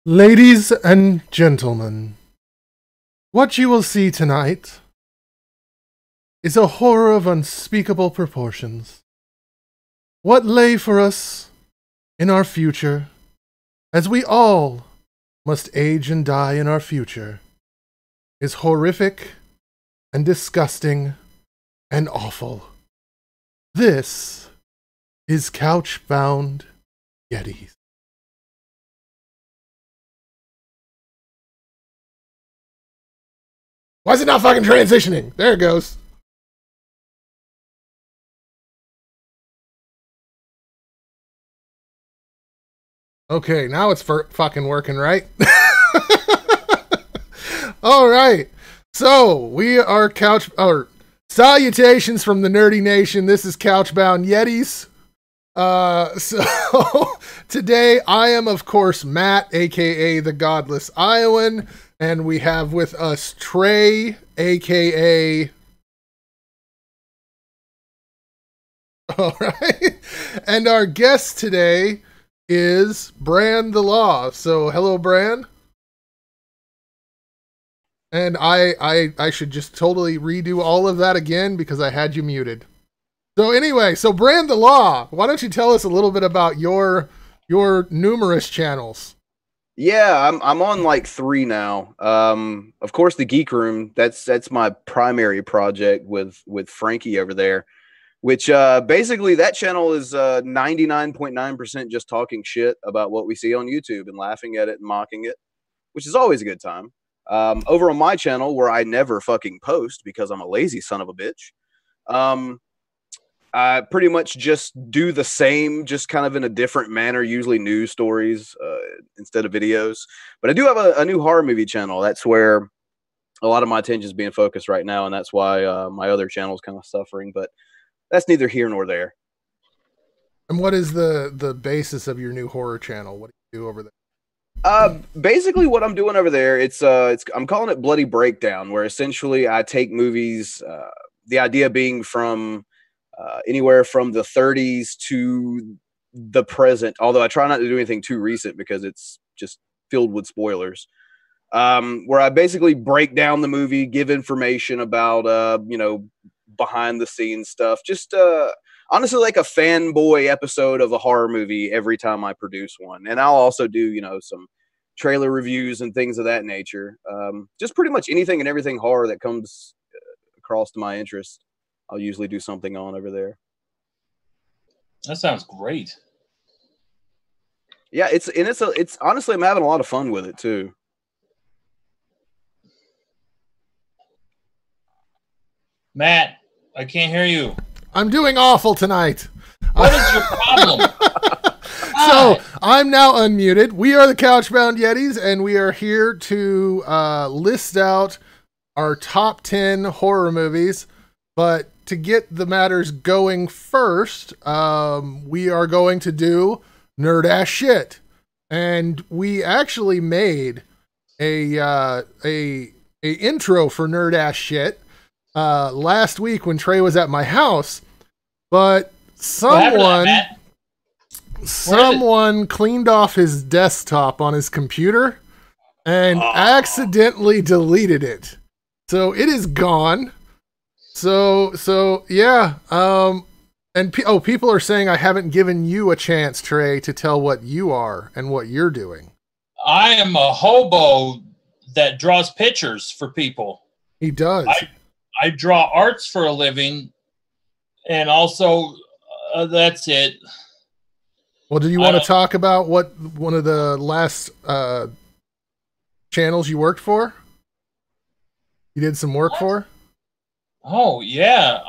Ladies and gentlemen, what you will see tonight is a horror of unspeakable proportions. What lay for us in our future, as we all must age and die in our future, is horrific and disgusting and awful. This is Couchbound Yetis. Why is it not fucking transitioning? There it goes. Okay, now it's fucking working, right? All right. So, we are salutations from the Nerdy Nation. This is Couchbound Yetis. So today I am, of course, Matt, aka the Godless Iowan, and we have with us Trey, aka... All right. And our guest today is Bran the Law. So, hello, Bran. And I should just totally redo all of that again because I had you muted. So anyway, so Bran the Law, why don't you tell us a little bit about your numerous channels? Yeah, I'm on like 3 now. Of course, the Geek Room, that's my primary project with Frankie over there, which basically that channel is 99.9% just talking shit about what we see on YouTube and laughing at it and mocking it, which is always a good time. Over on my channel, where I never fucking post because I'm a lazy son of a bitch, I pretty much just do the same, just kind of in a different manner, usually news stories instead of videos. But I do have a new horror movie channel. That's where a lot of my attention is being focused right now, and that's why my other channel is kind of suffering. But that's neither here nor there. And what is the basis of your new horror channel? What do you do over there? Basically what I'm doing over there, I'm calling it Bloody Breakdown, where essentially I take movies, the idea being from anywhere from the 30s to the present, although I try not to do anything too recent because it's just filled with spoilers, where I basically break down the movie, give information about, behind the scenes stuff, just honestly like a fanboy episode of a horror movie every time I produce one. And I'll also do, some trailer reviews and things of that nature. Just pretty much anything and everything horror that comes across to my interest, I'll usually do something on over there. That sounds great. Yeah, it's honestly, I'm having a lot of fun with it too. Matt, I can't hear you. I'm doing awful tonight. What is your problem? So, I'm now unmuted. We are the Couchbound Yetis, and we are here to list out our top 10 horror movies. But to get the matters going first, we are going to do Nerd Ass Shit. And we actually made a intro for Nerd Ass Shit last week when Trey was at my house, but someone cleaned off his desktop on his computer and accidentally deleted it. So it is gone. So yeah. And people are saying I haven't given you a chance, Trey, to tell what you are and what you're doing. I am a hobo that draws pictures for people. He does. I draw arts for a living, and also that's it. Well, do you want to talk about what one of the last channels you worked for? You did some work for? Oh yeah,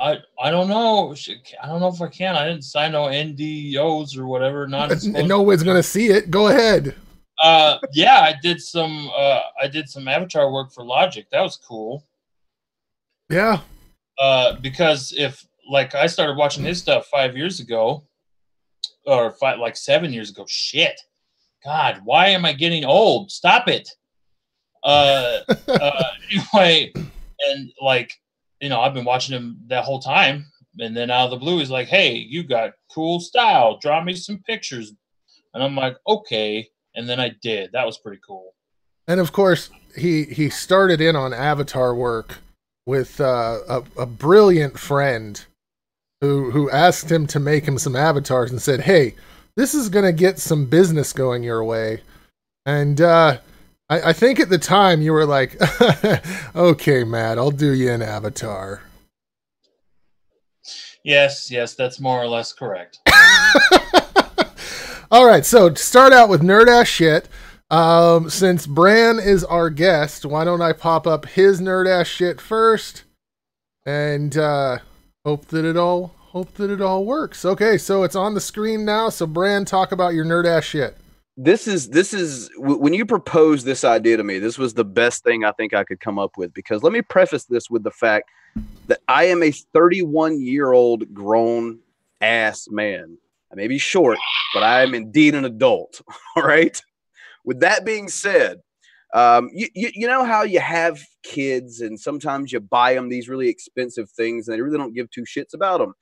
I don't know. I don't know if I can. I didn't sign no NDOs or whatever. No one's gonna see it. Go ahead. Yeah, I did some avatar work for Logic. That was cool. Yeah. Because I started watching his stuff 5 years ago, or 7 years ago. Shit, God, why am I getting old? Stop it. Anyway, and I've been watching him that whole time, and then out of the blue, he's like, "Hey, you got cool style. Draw me some pictures." And I'm like, "Okay." and then I did. That was pretty cool. And of course, he started in on Avatar work with a brilliant friend who asked him to make him some avatars and said, "Hey, this is gonna get some business going your way." And I think at the time you were like, "Okay, Matt, I'll do you an avatar." Yes, that's more or less correct. All right, so to start out with nerd ass shit. Since Bran is our guest, why don't I pop up his nerd ass shit first, and hope that it all works. Okay, so it's on the screen now. So Bran, talk about your nerd ass shit. This is when you proposed this idea to me, this was the best thing I think I could come up with, because let me preface this with the fact that I am a 31-year-old grown ass man. I may be short, but I am indeed an adult. All right. With that being said, you know how you have kids and sometimes you buy them these really expensive things and they really don't give two shits about them.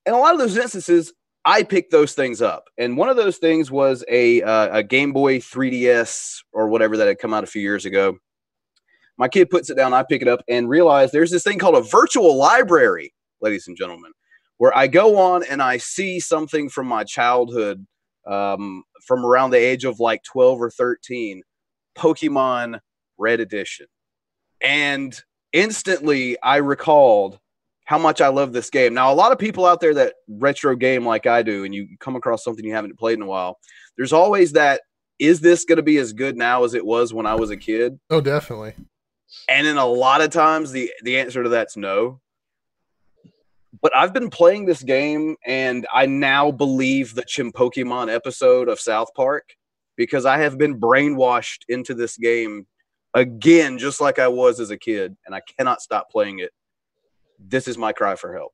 In a lot of those instances, I picked those things up. And one of those things was a Game Boy 3DS or whatever that had come out a few years ago. My kid puts it down, I pick it up and realize there's this thing called a virtual library, ladies and gentlemen, where I go on and I see something from my childhood, from around the age of like 12 or 13, Pokemon Red Edition. And instantly I recalled how much I love this game. Now, a lot of people out there that retro game like I do, and you come across something you haven't played in a while, there's always that, is this going to be as good now as it was when I was a kid? Oh, definitely. And in a lot of times, the answer to that's no. But I've been playing this game, and I now believe the Chimpokemon episode of South Park, because I have been brainwashed into this game again, just like I was as a kid, and I cannot stop playing it. This is my cry for help.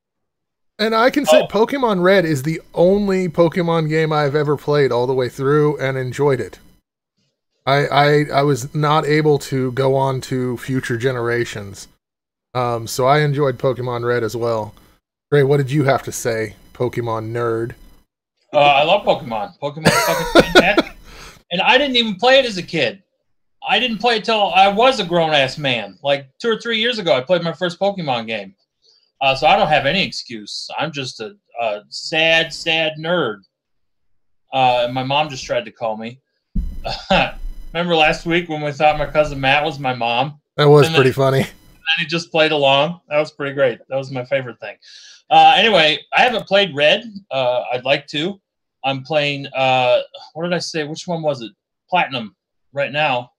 And I can say Pokemon Red is the only Pokemon game I've ever played all the way through and enjoyed it. I was not able to go on to future generations. So I enjoyed Pokemon Red as well. Ray, what did you have to say, Pokemon nerd? I love Pokemon. Pokemon is fucking fantastic. And I didn't even play it as a kid. I didn't play it till I was a grown-ass man. Like 2 or 3 years ago, I played my first Pokemon game. So I don't have any excuse. I'm just a sad nerd. And my mom just tried to call me. Remember last week when we thought my cousin Matt was my mom? That was pretty funny. And then he just played along. That was pretty great. That was my favorite thing. Anyway, I haven't played Red. I'd like to. I'm playing, what did I say? Which one was it? Platinum right now.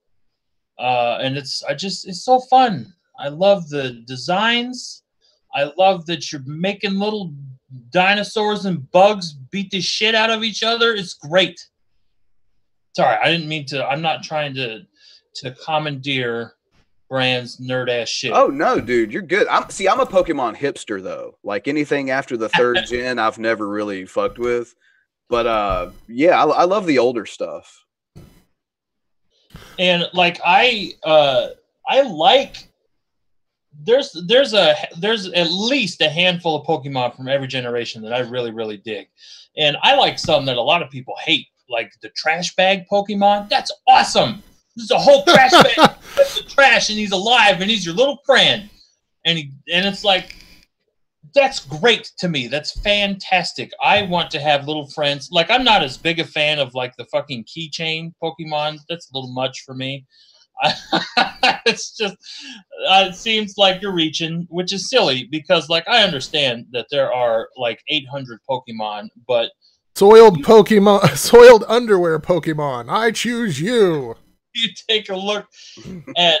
And it's so fun. I love the designs. I love that you're making little dinosaurs and bugs beat the shit out of each other. It's great. Sorry, I didn't mean to. I'm not trying to commandeer Bran's nerd ass shit. Oh no, dude, you're good. I'm a Pokemon hipster though. Like anything after the 3rd gen, I've never really fucked with. But yeah, I love the older stuff. And like I like. There's at least a handful of Pokemon from every generation that I really, really dig. And I like some that a lot of people hate, like the trash bag Pokemon. That's awesome. This is a whole trash bag that's the trash, and he's alive, and he's your little friend. And it's like, that's great to me. That's fantastic. I want to have little friends. Like, I'm not as big a fan of like the fucking keychain Pokemon. That's a little much for me. It's just, it seems like you're reaching, which is silly because, like, I understand that there are like 800 Pokemon, but soiled underwear Pokemon. I choose you. You take a look at.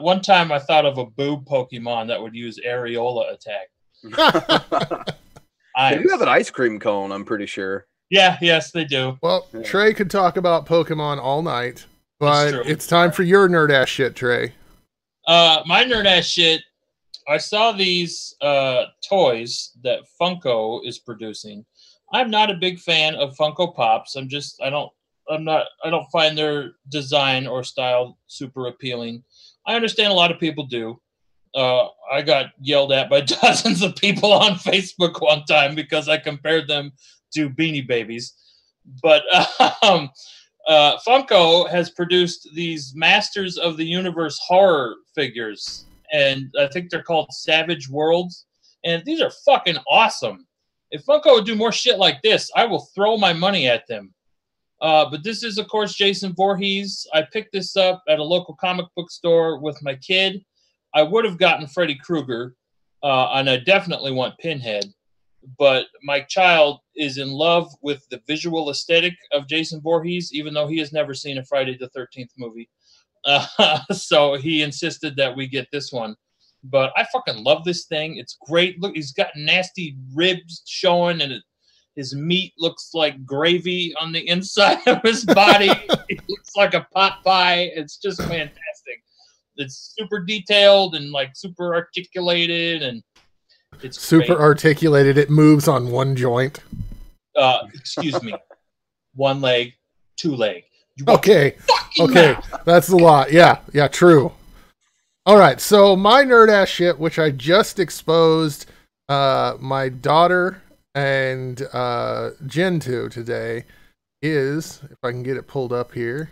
One time, I thought of a boob Pokemon that would use areola attack. They do have an ice cream cone, I'm pretty sure. Yeah, yes, they do. Well, yeah. Trey could talk about Pokemon all night. But it's time for your nerd ass shit, Trey. My nerd ass shit. I saw these toys that Funko is producing. I'm not a big fan of Funko Pops. I don't find their design or style super appealing. I understand a lot of people do. I got yelled at by dozens of people on Facebook one time because I compared them to Beanie Babies. But Funko has produced these Masters of the Universe horror figures, and I think they're called Savage Worlds, and these are fucking awesome. If Funko would do more shit like this, I will throw my money at them. But this is, of course, Jason Voorhees. I picked this up at a local comic book store with my kid. I would have gotten Freddy Krueger, and I definitely want Pinhead. But my child is in love with the visual aesthetic of Jason Voorhees, even though he has never seen a Friday the 13th movie. So he insisted that we get this one. But I fucking love this thing. It's great. Look, he's got nasty ribs showing, and his meat looks like gravy on the inside of his body. It looks like a pot pie. It's just fantastic. It's super detailed and like super articulated, and it's super great. articulated. It moves on one joint. Excuse me. One leg, two leg. Okay. Mouth. That's a lot. Yeah, true. All right, so my nerd ass shit, which I just exposed my daughter and Jen to today, is, if I can get it pulled up here,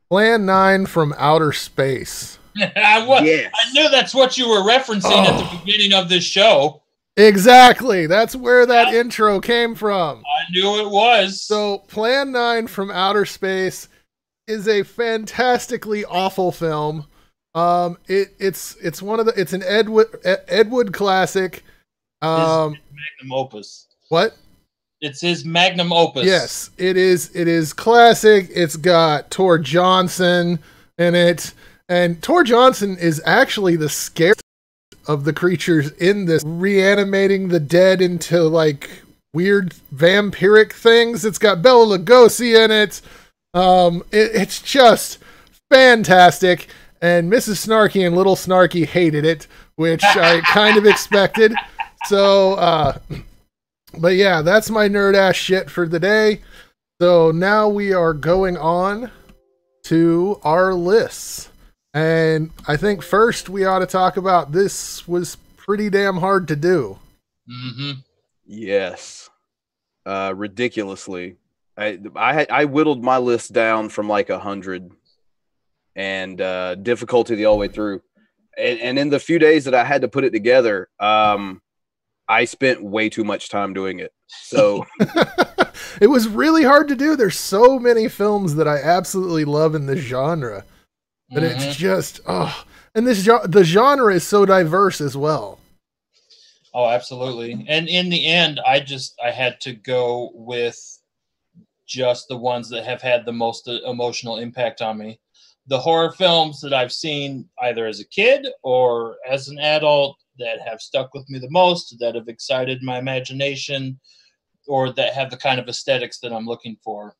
Plan 9 from Outer Space. Yes. I knew that's what you were referencing at the beginning of this show. Exactly. That's where that intro came from. I knew it was. So Plan 9 from Outer Space is a fantastically awful film. It's one of the, it's an Ed Wood classic. His magnum opus. What? It's his magnum opus. Yes, it is. It is classic. It's got Tor Johnson in it, and Tor Johnson is actually the scariest of the creatures in this, reanimating the dead into like weird vampiric things. It's got Bela Lugosi in it. It's just fantastic. And Mrs. Snarky and Little Snarky hated it, which I kind of expected. So, but yeah, that's my nerd ass shit for the day. So now we are going on to our lists. And I think first we ought to talk about, this was pretty damn hard to do. Mm-hmm. Yes. Ridiculously. I whittled my list down from like 100 and difficulty the all way through. And in the few days that I had to put it together, I spent way too much time doing it. So it was really hard to do. There's so many films that I absolutely love in this genre. But it's just, and the genre is so diverse as well. Oh, absolutely. And in the end, I had to go with just the ones that have had the most emotional impact on me. The horror films that I've seen either as a kid or as an adult that have stuck with me the most, that have excited my imagination, or that have the kind of aesthetics that I'm looking for.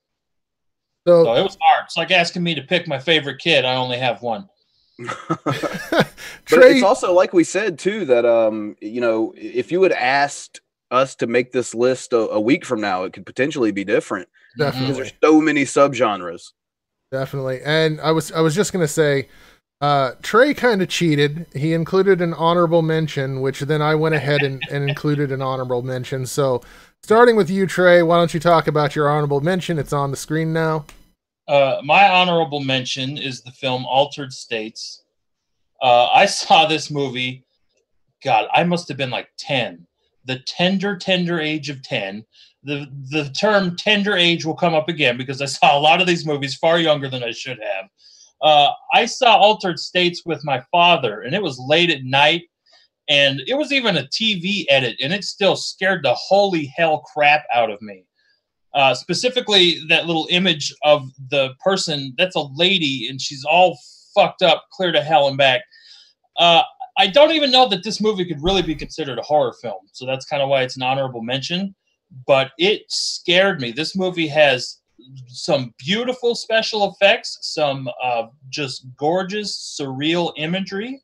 So it was hard. It's like asking me to pick my favorite kid. I only have one. But it's also like we said too, that if you had asked us to make this list a week from now, it could potentially be different. Definitely. Because there's so many subgenres. Definitely. And I was just gonna say, Trey kind of cheated. He included an honorable mention, which then I went ahead and included an honorable mention. So starting with you, Trey, why don't you talk about your honorable mention? It's on the screen now. My honorable mention is the film Altered States. I saw this movie, God, I must have been like 10. The tender age of 10. The term tender age will come up again because I saw a lot of these movies far younger than I should have. I saw Altered States with my father, and it was late at night, and it was even a TV edit, and it still scared the holy hell crap out of me. Specifically, that little image of the person, that's a lady, and she's all fucked up, clear to hell and back. I don't even know that this movie could really be considered a horror film, so that's kind of why it's an honorable mention. But it scared me. This movie has some beautiful special effects, some just gorgeous, surreal imagery.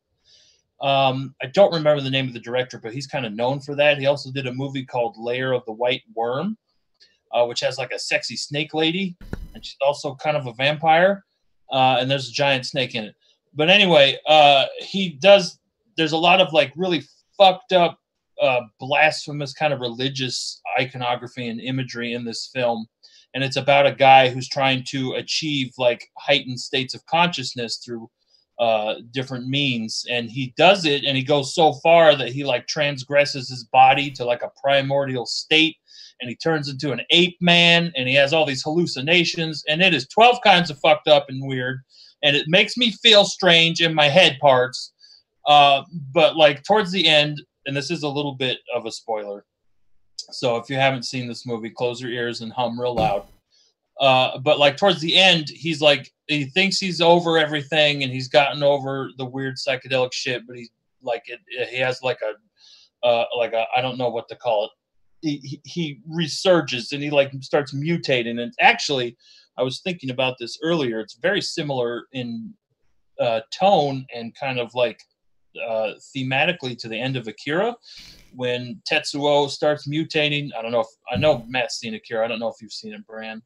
I don't remember the name of the director, but he's kind of known for that. He also did a movie called Lair of the White Worm, which has like a sexy snake lady, and she's also kind of a vampire, and there's a giant snake in it. But anyway, there's a lot of like really fucked up, blasphemous kind of religious iconography and imagery in this film. and it's about a guy who's trying to achieve like heightened states of consciousness through different means, and he does it, and he goes so far that he like transgresses his body to like a primordial state, and he turns into an ape man, and he has all these hallucinations, and it is 12 kinds of fucked up and weird, and it makes me feel strange in my head parts. But like towards the end, and this is a little bit of a spoiler, so if you haven't seen this movie, close your ears and hum real loud. But like towards the end, he's like, he thinks he's over everything, and he's gotten over the weird psychedelic shit, but he's like, he has like a I don't know what to call it. He resurges, and he like starts mutating. And actually, I was thinking about this earlier. It's very similar in tone and kind of like thematically to the end of Akira, when Tetsuo starts mutating. I know Matt's seen Akira. I don't know if you've seen it, Bran.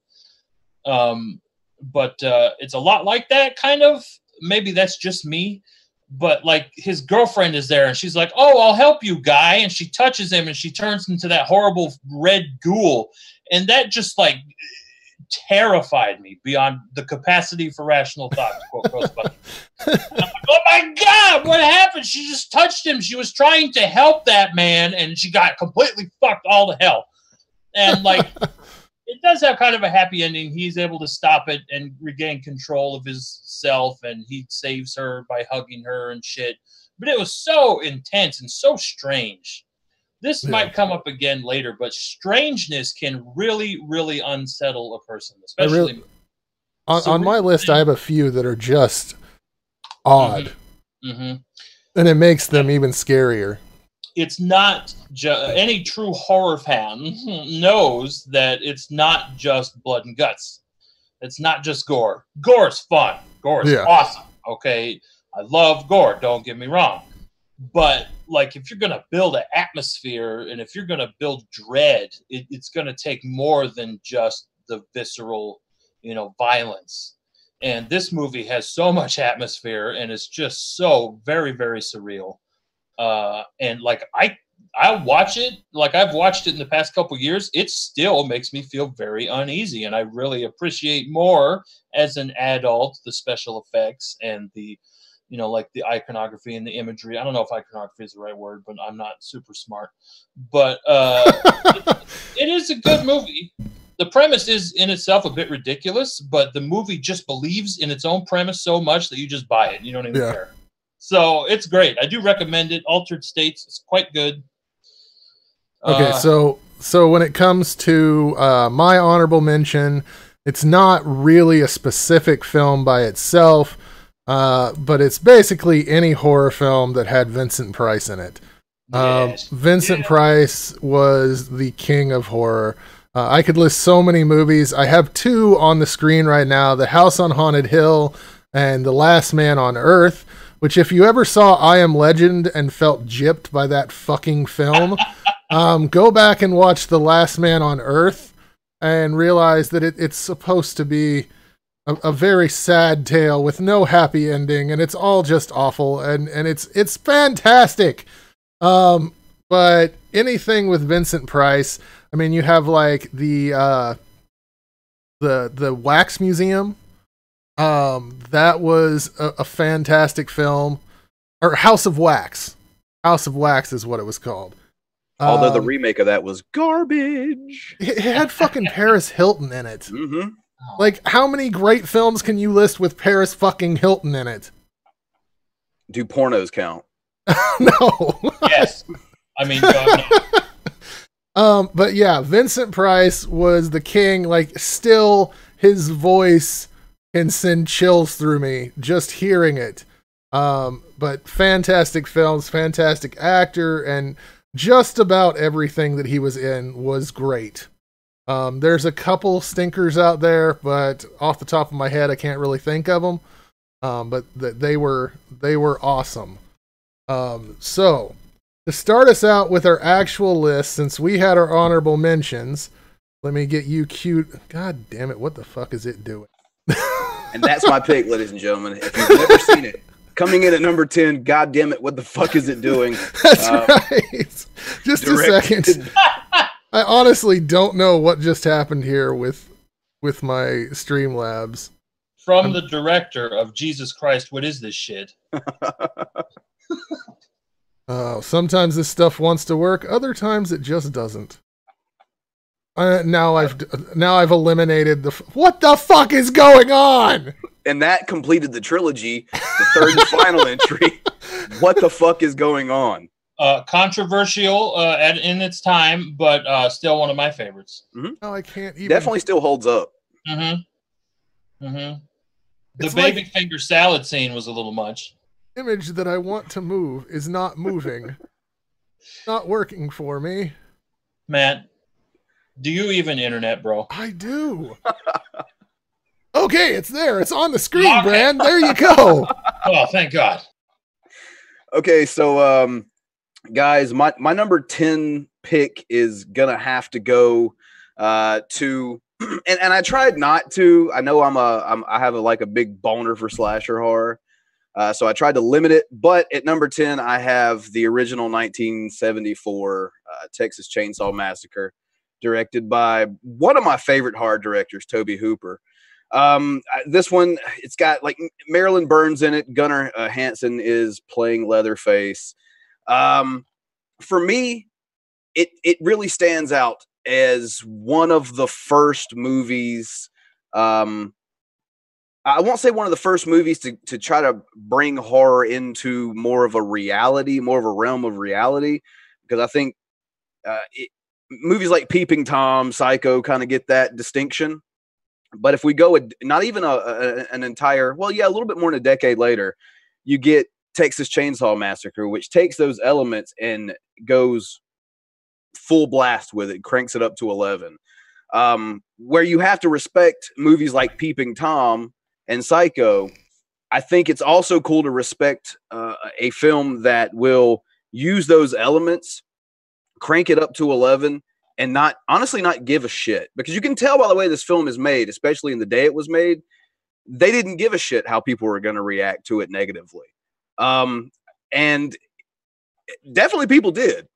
But it's a lot like that, kind of. Maybe that's just me, but like his girlfriend is there, and she's like, "Oh, I'll help you, guy," and she touches him, and she turns into that horrible red ghoul, and that just like terrified me beyond the capacity for rational thought, to quote Ghostbusters. I'm like, oh my God, what happened? She just touched him. She was trying to help that man, and she got completely fucked all to hell. And like, it does have kind of a happy ending. He's able to stop it and regain control of his self, and he saves her by hugging her and shit. But it was so intense and so strange. This might come up again later, but strangeness can really, really unsettle a person, especially on my list. I have a few that are just odd, mm-hmm. and it makes them even scarier. It's not any true horror fan knows that it's not just blood and guts. It's not just gore. Gore is fun. Gore is awesome. Okay, I love gore. Don't get me wrong, but like if you're gonna build an atmosphere and if you're gonna build dread, it's gonna take more than just the visceral, violence. And this movie has so much atmosphere, and it's just so very, very surreal. And like I watch it, like I've watched it in the past couple years, it still makes me feel very uneasy, and I really appreciate more as an adult the special effects and the like the iconography and the imagery. I don't know if iconography is the right word, but I'm not super smart. But it is a good movie. The premise is in itself a bit ridiculous, but the movie just believes in its own premise so much that you just buy it. You don't even care. So it's great. I do recommend it. Altered States. It's quite good. Okay, so when it comes to my honorable mention, it's not really a specific film by itself, but it's basically any horror film that had Vincent Price in it. Vincent Price was the king of horror. I could list so many movies. I have two on the screen right now: The House on Haunted Hill and The Last Man on Earth, which if you ever saw I Am Legend and felt gypped by that fucking film, go back and watch The Last Man on Earth and realize that it's supposed to be a very sad tale with no happy ending, and it's all just awful, and it's fantastic. But anything with Vincent Price, I mean, you have like the Wax Museum. That was a fantastic film. Or House of Wax. House of Wax is what it was called. Although the remake of that was garbage. It had fucking Paris Hilton in it. Mm-hmm. Like, how many great films can you list with Paris fucking Hilton in it? Do pornos count? No. Yes. I mean, no. But yeah, Vincent Price was the king. Like, still, his voice can send chills through me just hearing it. But fantastic films, fantastic actor, and just about everything that he was in was great. There's a couple stinkers out there, but off the top of my head, I can't really think of them. But they were awesome. So to start us out with our actual list, since we had our honorable mentions, let me get you cute. God damn it! What the fuck is it doing? And that's my pick, ladies and gentlemen. If you've never seen it, coming in at number 10, God damn it, what the fuck is it doing? That's right. Just a second. I honestly don't know what just happened here with with my Streamlabs. From the director of Jesus Christ, what is this shit? Sometimes this stuff wants to work, other times it just doesn't. Now I've eliminated the. What the fuck is going on? And that completed the trilogy, the third and final entry. What the fuck is going on? Controversial in its time, but still one of my favorites. Mm-hmm. No, I can't even. Definitely still holds up. Mm-hmm. Mm-hmm. The It's baby like- finger salad scene was a little much. Image that I want to move is not moving. Not working for me. Matt, do you even internet, bro? I do. Okay, it's there. It's on the screen, Okay. Bran. There you go. Oh, thank God. Okay, so guys, my number 10 pick is gonna have to go to and I tried not to. I know I have a big boner for slasher horror. So I tried to limit it, but at number 10 I have the original 1974 Texas Chainsaw Massacre, directed by one of my favorite horror directors, Tobe Hooper. This one, it's got like Marilyn Burns in it. Gunnar Hansen is playing Leatherface. For me, it really stands out as one of the first movies. I won't say one of the first movies to try to bring horror into more of a reality, more of a realm of reality, because I think movies like Peeping Tom, Psycho kind of get that distinction. But if we go not even an entire, well, yeah, a little bit more than a decade later, you get Texas Chainsaw Massacre, which takes those elements and goes full blast with it, cranks it up to 11. Where you have to respect movies like Peeping Tom and Psycho, I think it's also cool to respect a film that will use those elements, crank it up to 11, and not give a shit. Because you can tell by the way this film is made, especially in the day it was made, they didn't give a shit how people were going to react to it negatively. And definitely people did.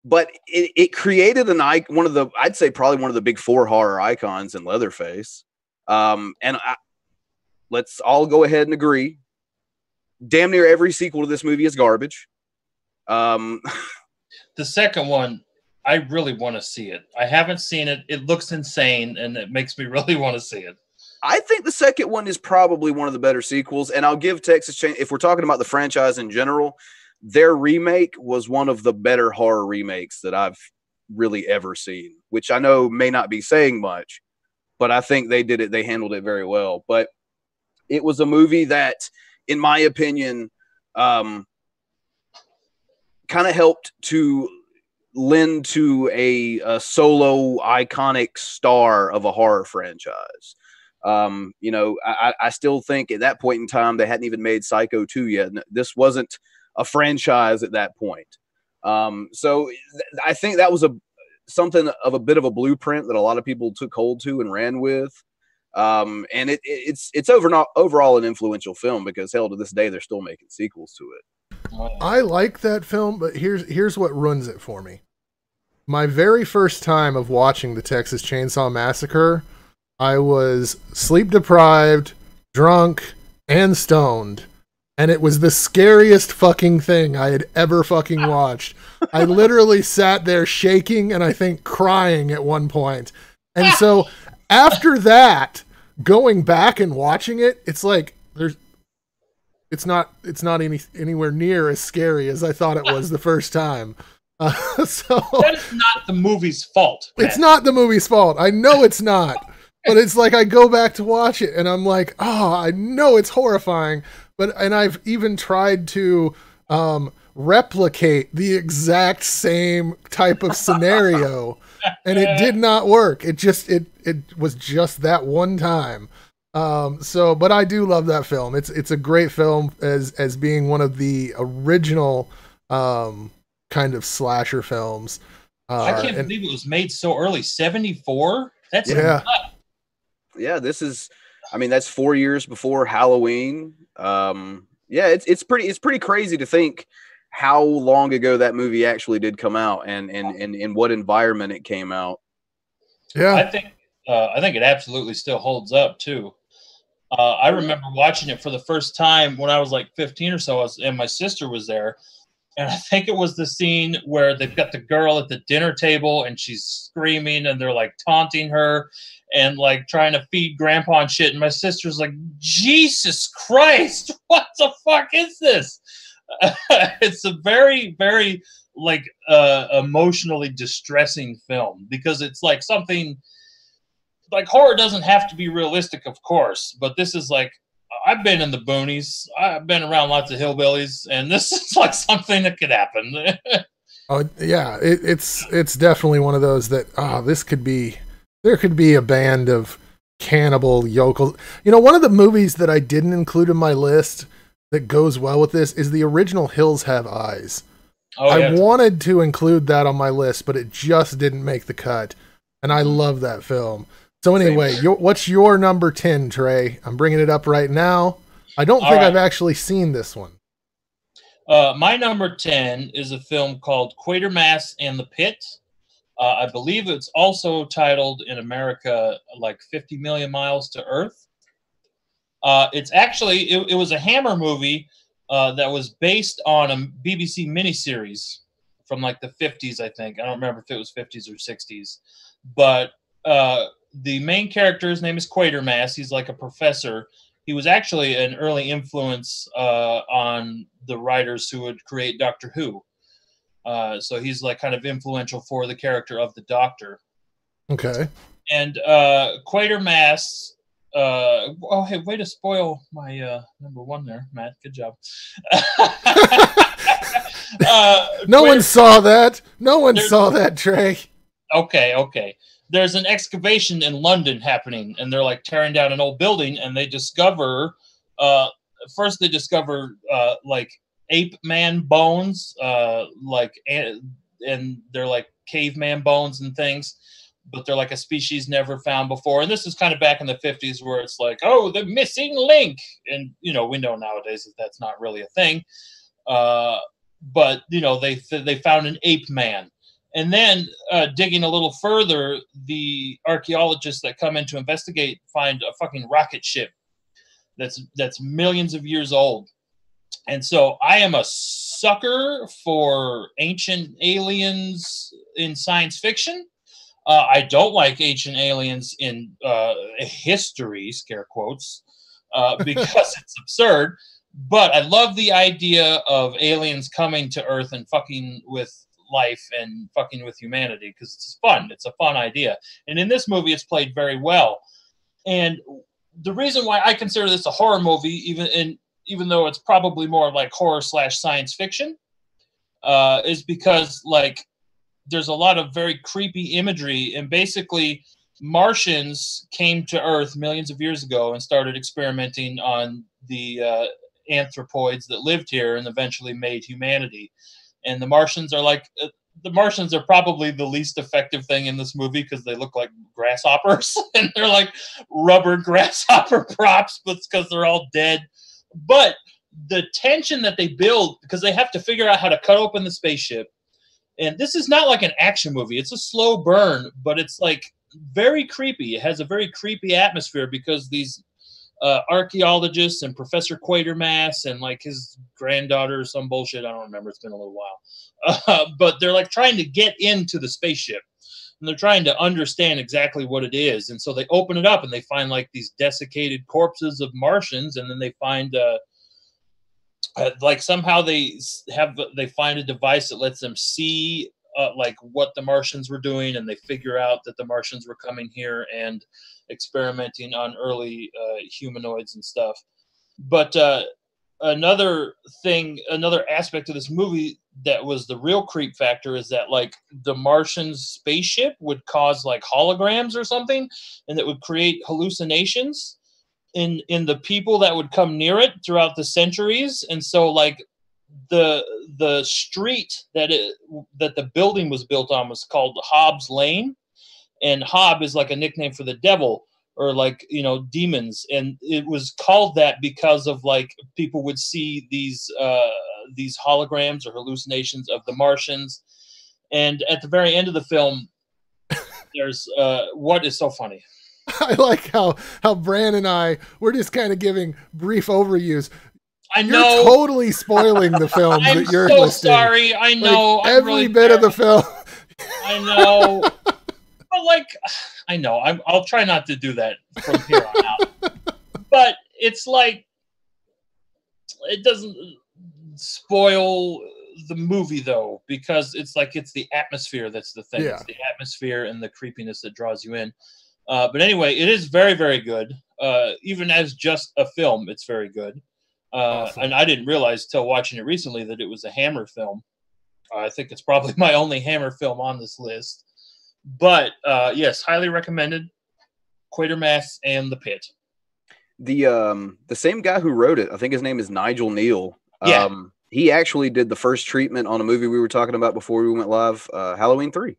But it created I'd say probably one of the big four horror icons in Leatherface. Let's all go ahead and agree. Damn near every sequel to this movie is garbage. The second one, I really want to see it. I haven't seen it. It looks insane, and it makes me really want to see it. I think the second one is probably one of the better sequels, and I'll give Texas Chainsaw, if we're talking about the franchise in general, their remake was one of the better horror remakes that I've really ever seen, which I know may not be saying much, but I think they did it. They handled it very well. But it was a movie that, in my opinion, kind of helped to lend to a solo iconic star of a horror franchise. I still think at that point in time, they hadn't even made Psycho 2 yet. This wasn't a franchise at that point. So I think that was something of a bit of a blueprint that a lot of people took hold to and ran with. And it's overall an influential film, because hell, to this day, they're still making sequels to it. I like that film, but here's what ruins it for me. My very first time of watching the Texas Chainsaw Massacre, I was sleep deprived, drunk, and stoned. And it was the scariest fucking thing I had ever fucking watched. I literally sat there shaking and I think crying at one point. And so after that, going back and watching it, it's like it's not anywhere near as scary as I thought it was the first time. So that is not the movie's fault. It's not the movie's fault. I know it's not. But it's like I go back to watch it and I'm like, oh, I know it's horrifying. And I've even tried to replicate the exact same type of scenario, and it did not work. It was just that one time. But I do love that film. It's a great film as being one of the original kind of slasher films. I can't believe it was made so early. 74? That's nuts. Yeah, that's 4 years before Halloween. It's pretty crazy to think how long ago that movie actually did come out and in what environment it came out. Yeah. I think it absolutely still holds up too. I remember watching it for the first time when I was like 15 or so, and my sister was there. And I think it was the scene where they've got the girl at the dinner table and she's screaming and they're like taunting her and like trying to feed grandpa and shit. And my sister's like, Jesus Christ, what the fuck is this? It's a very, very like emotionally distressing film because it's like something like horror doesn't have to be realistic, of course, but this is like, I've been in the boonies. I've been around lots of hillbillies, and this is like something that could happen. Oh yeah, it's definitely one of those that there could be a band of cannibal yokels. You know, one of the movies that I didn't include in my list that goes well with this is the original Hills Have Eyes. Oh, yeah. I wanted to include that on my list, but it just didn't make the cut, and I love that film. So anyway, what's your number 10, Trey? I'm bringing it up right now. I don't think I've actually seen this one. My number 10 is a film called Quatermass and the Pit. I believe it's also titled in America like 50 Million Miles to Earth. It's actually, it was a Hammer movie that was based on a BBC miniseries from like the 50s, I think. I don't remember if it was 50s or 60s. But the main character's name is Quatermass. He's like a professor. He was actually an early influence on the writers who would create Doctor Who. So he's like kind of influential for the character of the Doctor. Okay. And Quatermass. Oh, hey, way to spoil my number one there, Matt. Good job. No one saw that. No one saw that, Trey. Okay. There's an excavation in London happening, and they're like tearing down an old building, and they discover first they discover like ape man bones, and they're like caveman bones and things, but they're like a species never found before. And this is kind of back in the 50s where it's like, oh, the missing link, and you know, we know nowadays that that's not really a thing, but you know, they found an ape man. And then digging a little further, the archaeologists that come in to investigate find a fucking rocket ship that's millions of years old. And so I am a sucker for ancient aliens in science fiction. I don't like ancient aliens in history, scare quotes, because it's absurd. But I love the idea of aliens coming to Earth and fucking with life and fucking with humanity because it's fun. It's a fun idea. And in this movie, it's played very well. And the reason why I consider this a horror movie, even though it's probably more like horror / science fiction, is because like there's a lot of very creepy imagery, and basically Martians came to Earth millions of years ago and started experimenting on the anthropoids that lived here and eventually made humanity. And the Martians are like, the Martians are probably the least effective thing in this movie because they look like grasshoppers and they're like rubber grasshopper props, but it's because they're all dead. But the tension that they build, because they have to figure out how to cut open the spaceship. And this is not like an action movie. It's a slow burn, but it's like very creepy. It has a very creepy atmosphere because these archaeologists and Professor Quatermass and like his granddaughter or some bullshit. I don't remember. It's been a little while. But they're like trying to get into the spaceship and they're trying to understand exactly what it is. And so they open it up and they find like these desiccated corpses of Martians. And then they find like somehow they find a device that lets them see like what the Martians were doing, and they figure out that the Martians were coming here and experimenting on early humanoids and stuff. But another aspect of this movie that was the real creep factor is that like the Martian spaceship would cause like holograms or something, and that would create hallucinations in the people that would come near it throughout the centuries. And so like the street that the building was built on was called Hobbs Lane, and Hob is like a nickname for the devil or like, you know, demons, and it was called that because of like people would see these holograms or hallucinations of the Martians. And at the very end of the film, There's what is so funny. I like how Bran and we're just kind of giving brief overviews. I know. You're totally spoiling the films I'm that you're so listing. sorry. I know. Like, every really bit of the film. I know. But like, I know. I'll try not to do that from here on out. But it's like, it doesn't spoil the movie though, because it's like it's the atmosphere that's the thing. Yeah. It's the atmosphere and the creepiness that draws you in. But anyway, it is very, very good. Even as just a film, it's very good. Awesome. And I didn't realize till watching it recently that it was a Hammer film. I think it's probably my only Hammer film on this list. But yes, highly recommended. Quatermass and The Pit. The same guy who wrote it, I think his name is Nigel Neal. Yeah. He actually did the first treatment on a movie we were talking about before we went live, Halloween 3.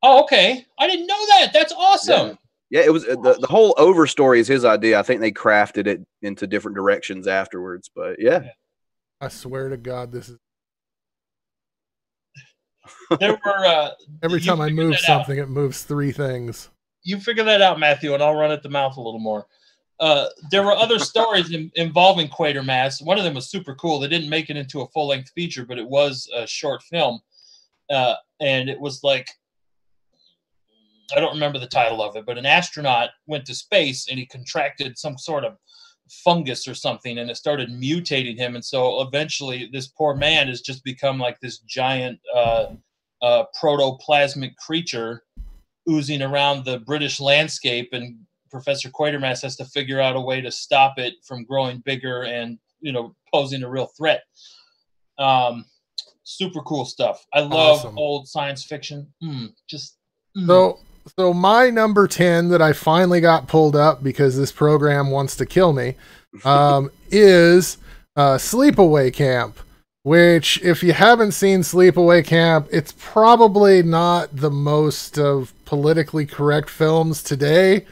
Oh, okay. I didn't know that. That's awesome. Yeah, it was the whole over story is his idea. I think they crafted it into different directions afterwards, but yeah. I swear to God, this is. There were every time I move something, it moves 3 things. You figure that out, Matthew, and I'll run at the mouth a little more. There were other stories involving Quatermass. One of them was super cool. They didn't make it into a full-length feature, but it was a short film. And it was like, I don't remember the title of it, but an astronaut went to space and he contracted some sort of fungus or something, and it started mutating him. And so eventually this poor man has just become like this giant protoplasmic creature oozing around the British landscape, and Professor Quatermass has to figure out a way to stop it from growing bigger and, posing a real threat. Super cool stuff. I love old science fiction. So my number 10 that I finally got pulled up because this program wants to kill me is Sleepaway Camp, which, if you haven't seen Sleepaway Camp, it's probably not the most of politically correct films today,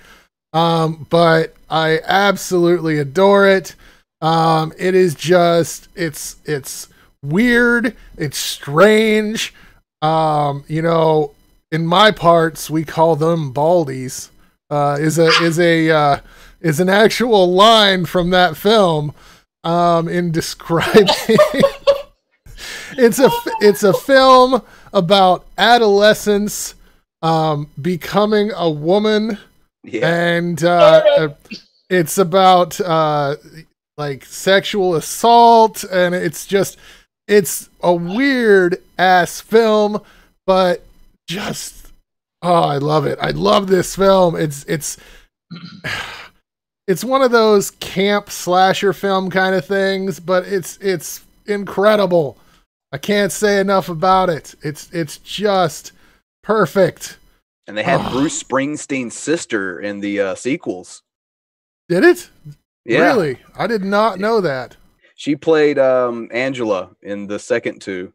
but I absolutely adore it. It is just, it's weird, it's strange. In my parts, we call them baldies. Is an actual line from that film in describing. It's a film about adolescence becoming a woman, and it's about like sexual assault, and it's a weird ass film, but just, I love it. I love this film. It's one of those camp slasher film kind of things, but it's incredible. I can't say enough about it. It's just perfect. And they had Bruce Springsteen's sister in the sequels. Did it? Yeah. Really? I did not know that. She played Angela in the second 2.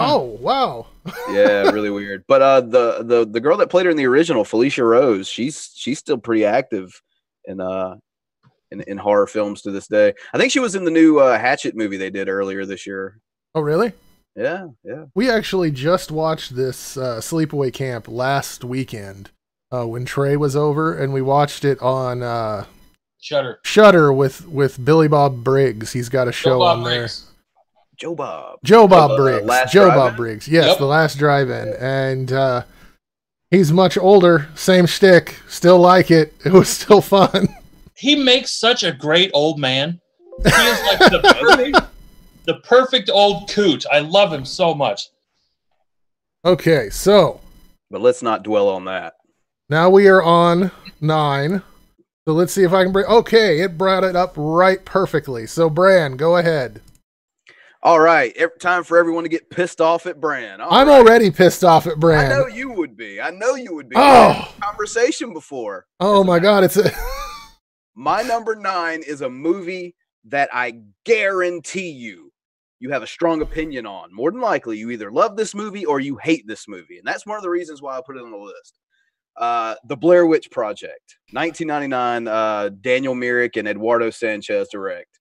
Oh, wow. Yeah, really weird. But the girl that played her in the original, Felicia Rose, she's still pretty active in horror films to this day. I think she was in the new Hatchet movie they did earlier this year. Oh, really? Yeah. We actually just watched this Sleepaway Camp last weekend when Trey was over, and we watched it on Shudder with Billy Bob Briggs. He's got a show on there. Joe Bob Briggs. Joe Bob Briggs. Yes, The Last Drive-In. And he's much older. Same shtick. Still like it. It was still fun. He makes such a great old man. He is like the perfect old coot. I love him so much. Okay, so. But let's not dwell on that. Now we are on 9. So let's see if I can bring. Okay, it brought it up right perfectly. So, Bran, go ahead. All right, time for everyone to get pissed off at Bran. I'm already pissed off at Bran. I know you would be. Oh, we had a conversation before. Oh my God, My number 9 is a movie that I guarantee you have a strong opinion on. More than likely, you either love this movie or you hate this movie, and that's one of the reasons why I put it on the list. The Blair Witch Project, 1999. Daniel Myrick and Eduardo Sanchez direct.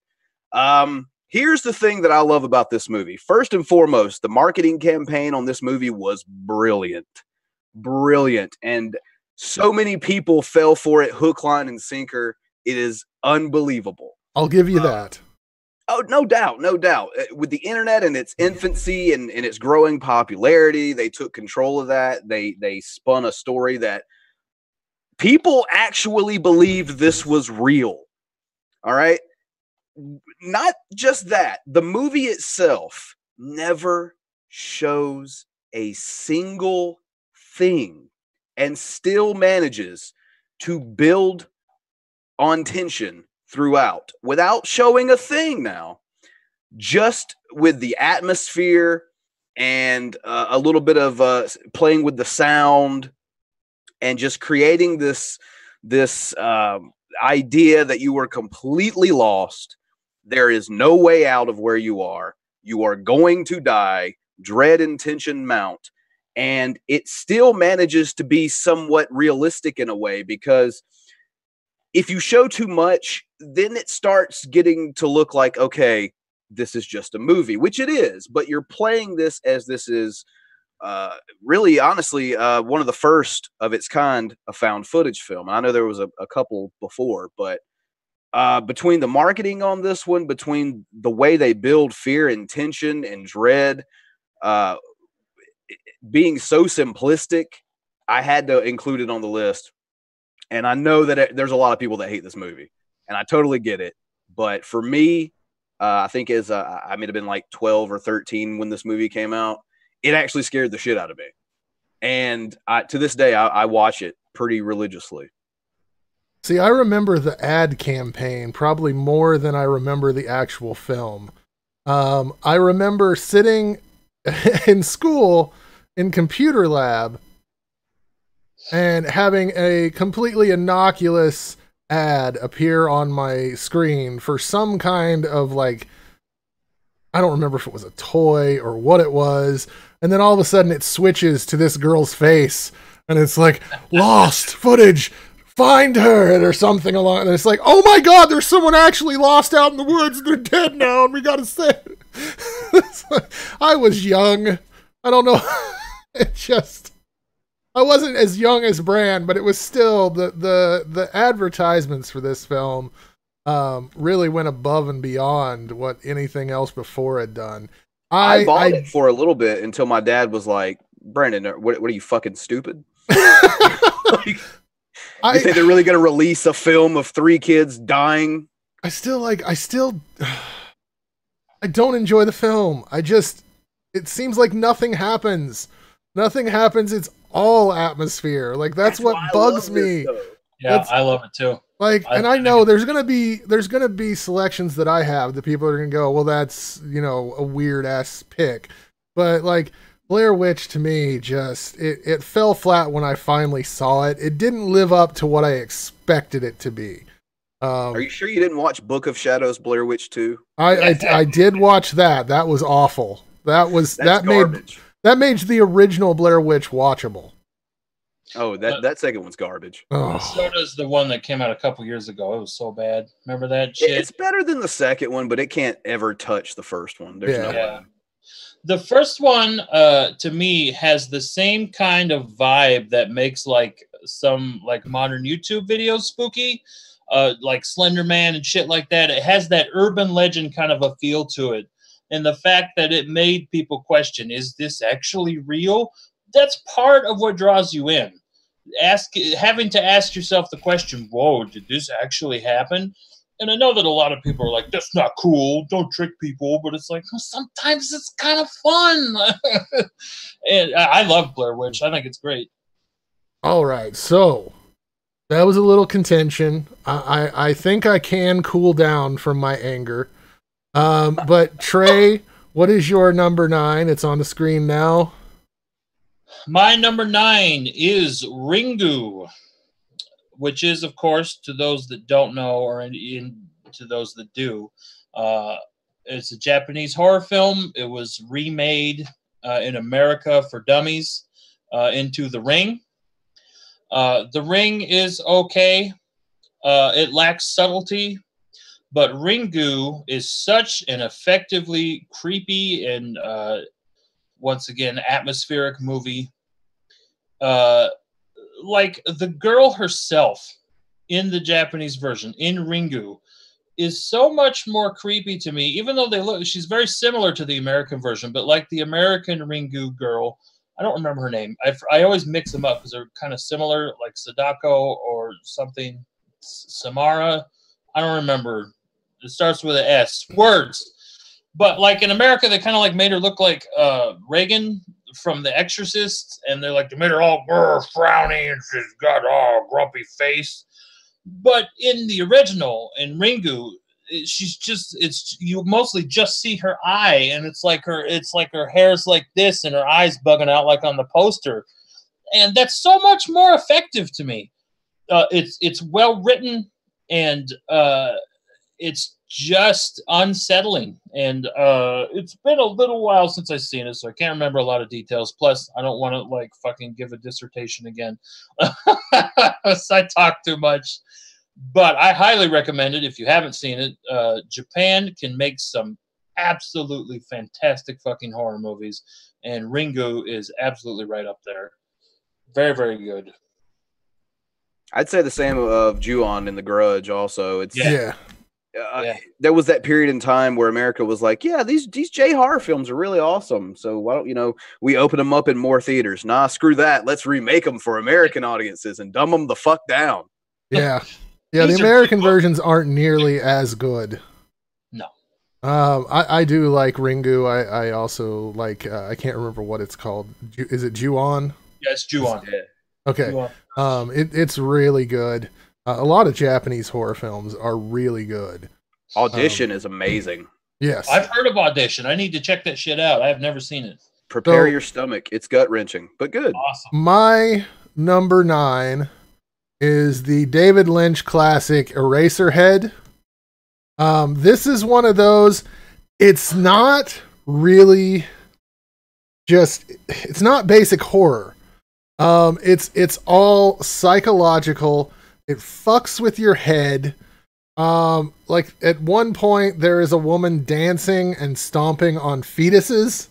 Here's the thing that I love about this movie. First and foremost, the marketing campaign on this movie was brilliant. And So many people fell for it, hook, line, and sinker. It is unbelievable. I'll give you that. Oh, no doubt, no doubt. With the internet and its infancy and its growing popularity, they took control of that. They spun a story that people actually believed this was real. All right. Not just that, the movie itself never shows a single thing and still manages to build on tension throughout without showing a thing now, just with the atmosphere and a little bit of playing with the sound and just creating this idea that you were completely lost. There is no way out of where you are. You are going to die. Dread and tension mount. And it still manages to be somewhat realistic in a way, because if you show too much, then it starts getting to look like, okay, this is just a movie, which it is, but you're playing this as this is really, honestly, one of the first of its kind of found footage film. I know there was a couple before, but between the marketing on this one, between the way they build fear and tension and dread, being so simplistic, I had to include it on the list. And I know that there's a lot of people that hate this movie, and I totally get it. But for me, I think I may have been like 12 or 13 when this movie came out. It actually scared the shit out of me. And to this day, I watch it pretty religiously. See, I remember the ad campaign probably more than I remember the actual film. I remember sitting in school in computer lab and having a completely innocuous ad appear on my screen for some kind of, like, I don't remember if it was a toy or what it was. And then all of a sudden it switches to this girl's face and it's like, lost footage, find her, or something along. And it's like, oh my God, there's someone actually lost out in the woods. They're dead now and we got to say it. Like, I was young. I don't know. It just, I wasn't as young as Bran, but it was still the advertisements for this film really went above and beyond what anything else before had done. I bought it for a little bit until my dad was like, Brandon, what are you, fucking stupid? Like, you think they're really going to release a film of 3 kids dying? I don't enjoy the film. It seems like nothing happens. Nothing happens. It's all atmosphere. Like, that's what bugs me. Yeah, I love it too. Like, and I know there's gonna be selections that I have that people are gonna go, well, that's, you know, a weird ass pick. But like, Blair Witch to me just it fell flat when I finally saw it. It didn't live up to what I expected it to be. Are you sure you didn't watch Book of Shadows, Blair Witch 2? I did watch that. That was awful. That's garbage. That made the original Blair Witch watchable. Oh, that second one's garbage. Oh. So does the one that came out a couple years ago. It was so bad. Remember that shit? It's better than the second one, but it can't ever touch the first one. There's no way. The first one, to me, has the same kind of vibe that makes like some like modern YouTube videos spooky, like Slender Man and shit like that. It has that urban legend kind of a feel to it. And the fact that it made people question, is this actually real? That's part of what draws you in. Having to ask yourself the question, whoa, did this actually happen? And I know that a lot of people are like, that's not cool, don't trick people, but it's like, well, sometimes it's kind of fun. And I love Blair Witch. I think it's great. All right, so that was a little contention. I think I can cool down from my anger. But Trey, what is your number 9? It's on the screen now. My number 9 is Ringu, which is, of course, to those that don't know, or to those that do, it's a Japanese horror film. It was remade in America for dummies into The Ring. The Ring is okay. It lacks subtlety, but Ringu is such an effectively creepy and, once again, atmospheric movie. like the girl herself in the Japanese version, in Ringu, is so much more creepy to me, even though she's very similar to the American version, but like the American Ringu girl, I don't remember her name. I always mix them up because they're kind of similar, like Sadako or something. Samara. I don't remember. It starts with an S. Words. But like in America, they kind of like made her look like Reagan from The Exorcist, and they made her all frowny and she's got a grumpy face. But in the original, in Ringu, you mostly just see her eye, and it's like her hair's like this and her eyes bugging out like on the poster, and that's so much more effective to me. It's well written, and it's just unsettling, and it's been a little while since I've seen it, so I can't remember a lot of details. Plus, I don't want to fucking give a dissertation again. I talk too much. But I highly recommend it if you haven't seen it. Japan can make some absolutely fantastic fucking horror movies, and Ringu is absolutely right up there. Very, very good. I'd say the same of Ju-on in The Grudge also. It's yeah. There was that period in time where America was like, yeah, these J horror films are really awesome. So why don't we open them up in more theaters? Nah, screw that. Let's remake them for American audiences and dumb them the fuck down. Yeah. Yeah, the American versions aren't nearly as good. No. I do like Ringu. I also like, I can't remember what it's called. Is it Ju-on? Yeah, it's Ju-on. Yeah. Okay. Ju-on. It's really good. A lot of Japanese horror films are really good. Audition is amazing. Yes. I've heard of Audition. I need to check that shit out. I have never seen it. Prepare your stomach. It's gut-wrenching, but good. Awesome. My number 9 is the David Lynch classic Eraserhead. This is one of those, it's not really it's not basic horror. It's all psychological. It fucks with your head. Like at one point there is a woman dancing and stomping on fetuses.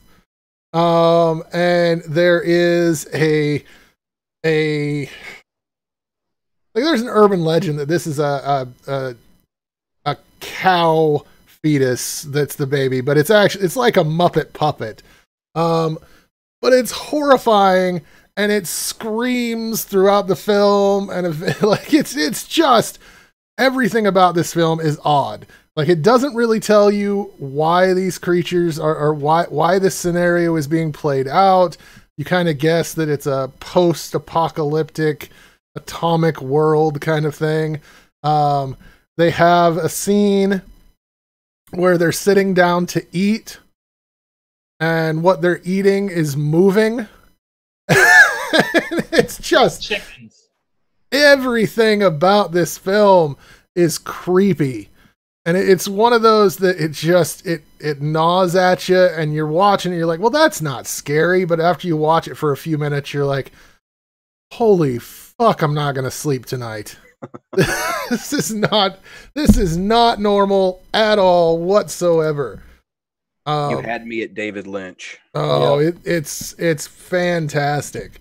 And there is there's an urban legend that this is a cow fetus that's the baby, but it's like a Muppet puppet. But it's horrifying, and it screams throughout the film, and it's just everything about this film is odd. Like, it doesn't really tell you why these creatures or why this scenario is being played out. You kind of guess that it's a post-apocalyptic atomic world kind of thing. They have a scene where they're sitting down to eat, and what they're eating is moving. It's just chickens. Everything about this film is creepy, and it's one of those that it gnaws at you, and you're watching and you're like, well, that's not scary, but after you watch it for a few minutes, you're like, holy fuck, I'm not gonna sleep tonight. This is not normal at all whatsoever. You had me at David Lynch. Oh, yeah. It's fantastic.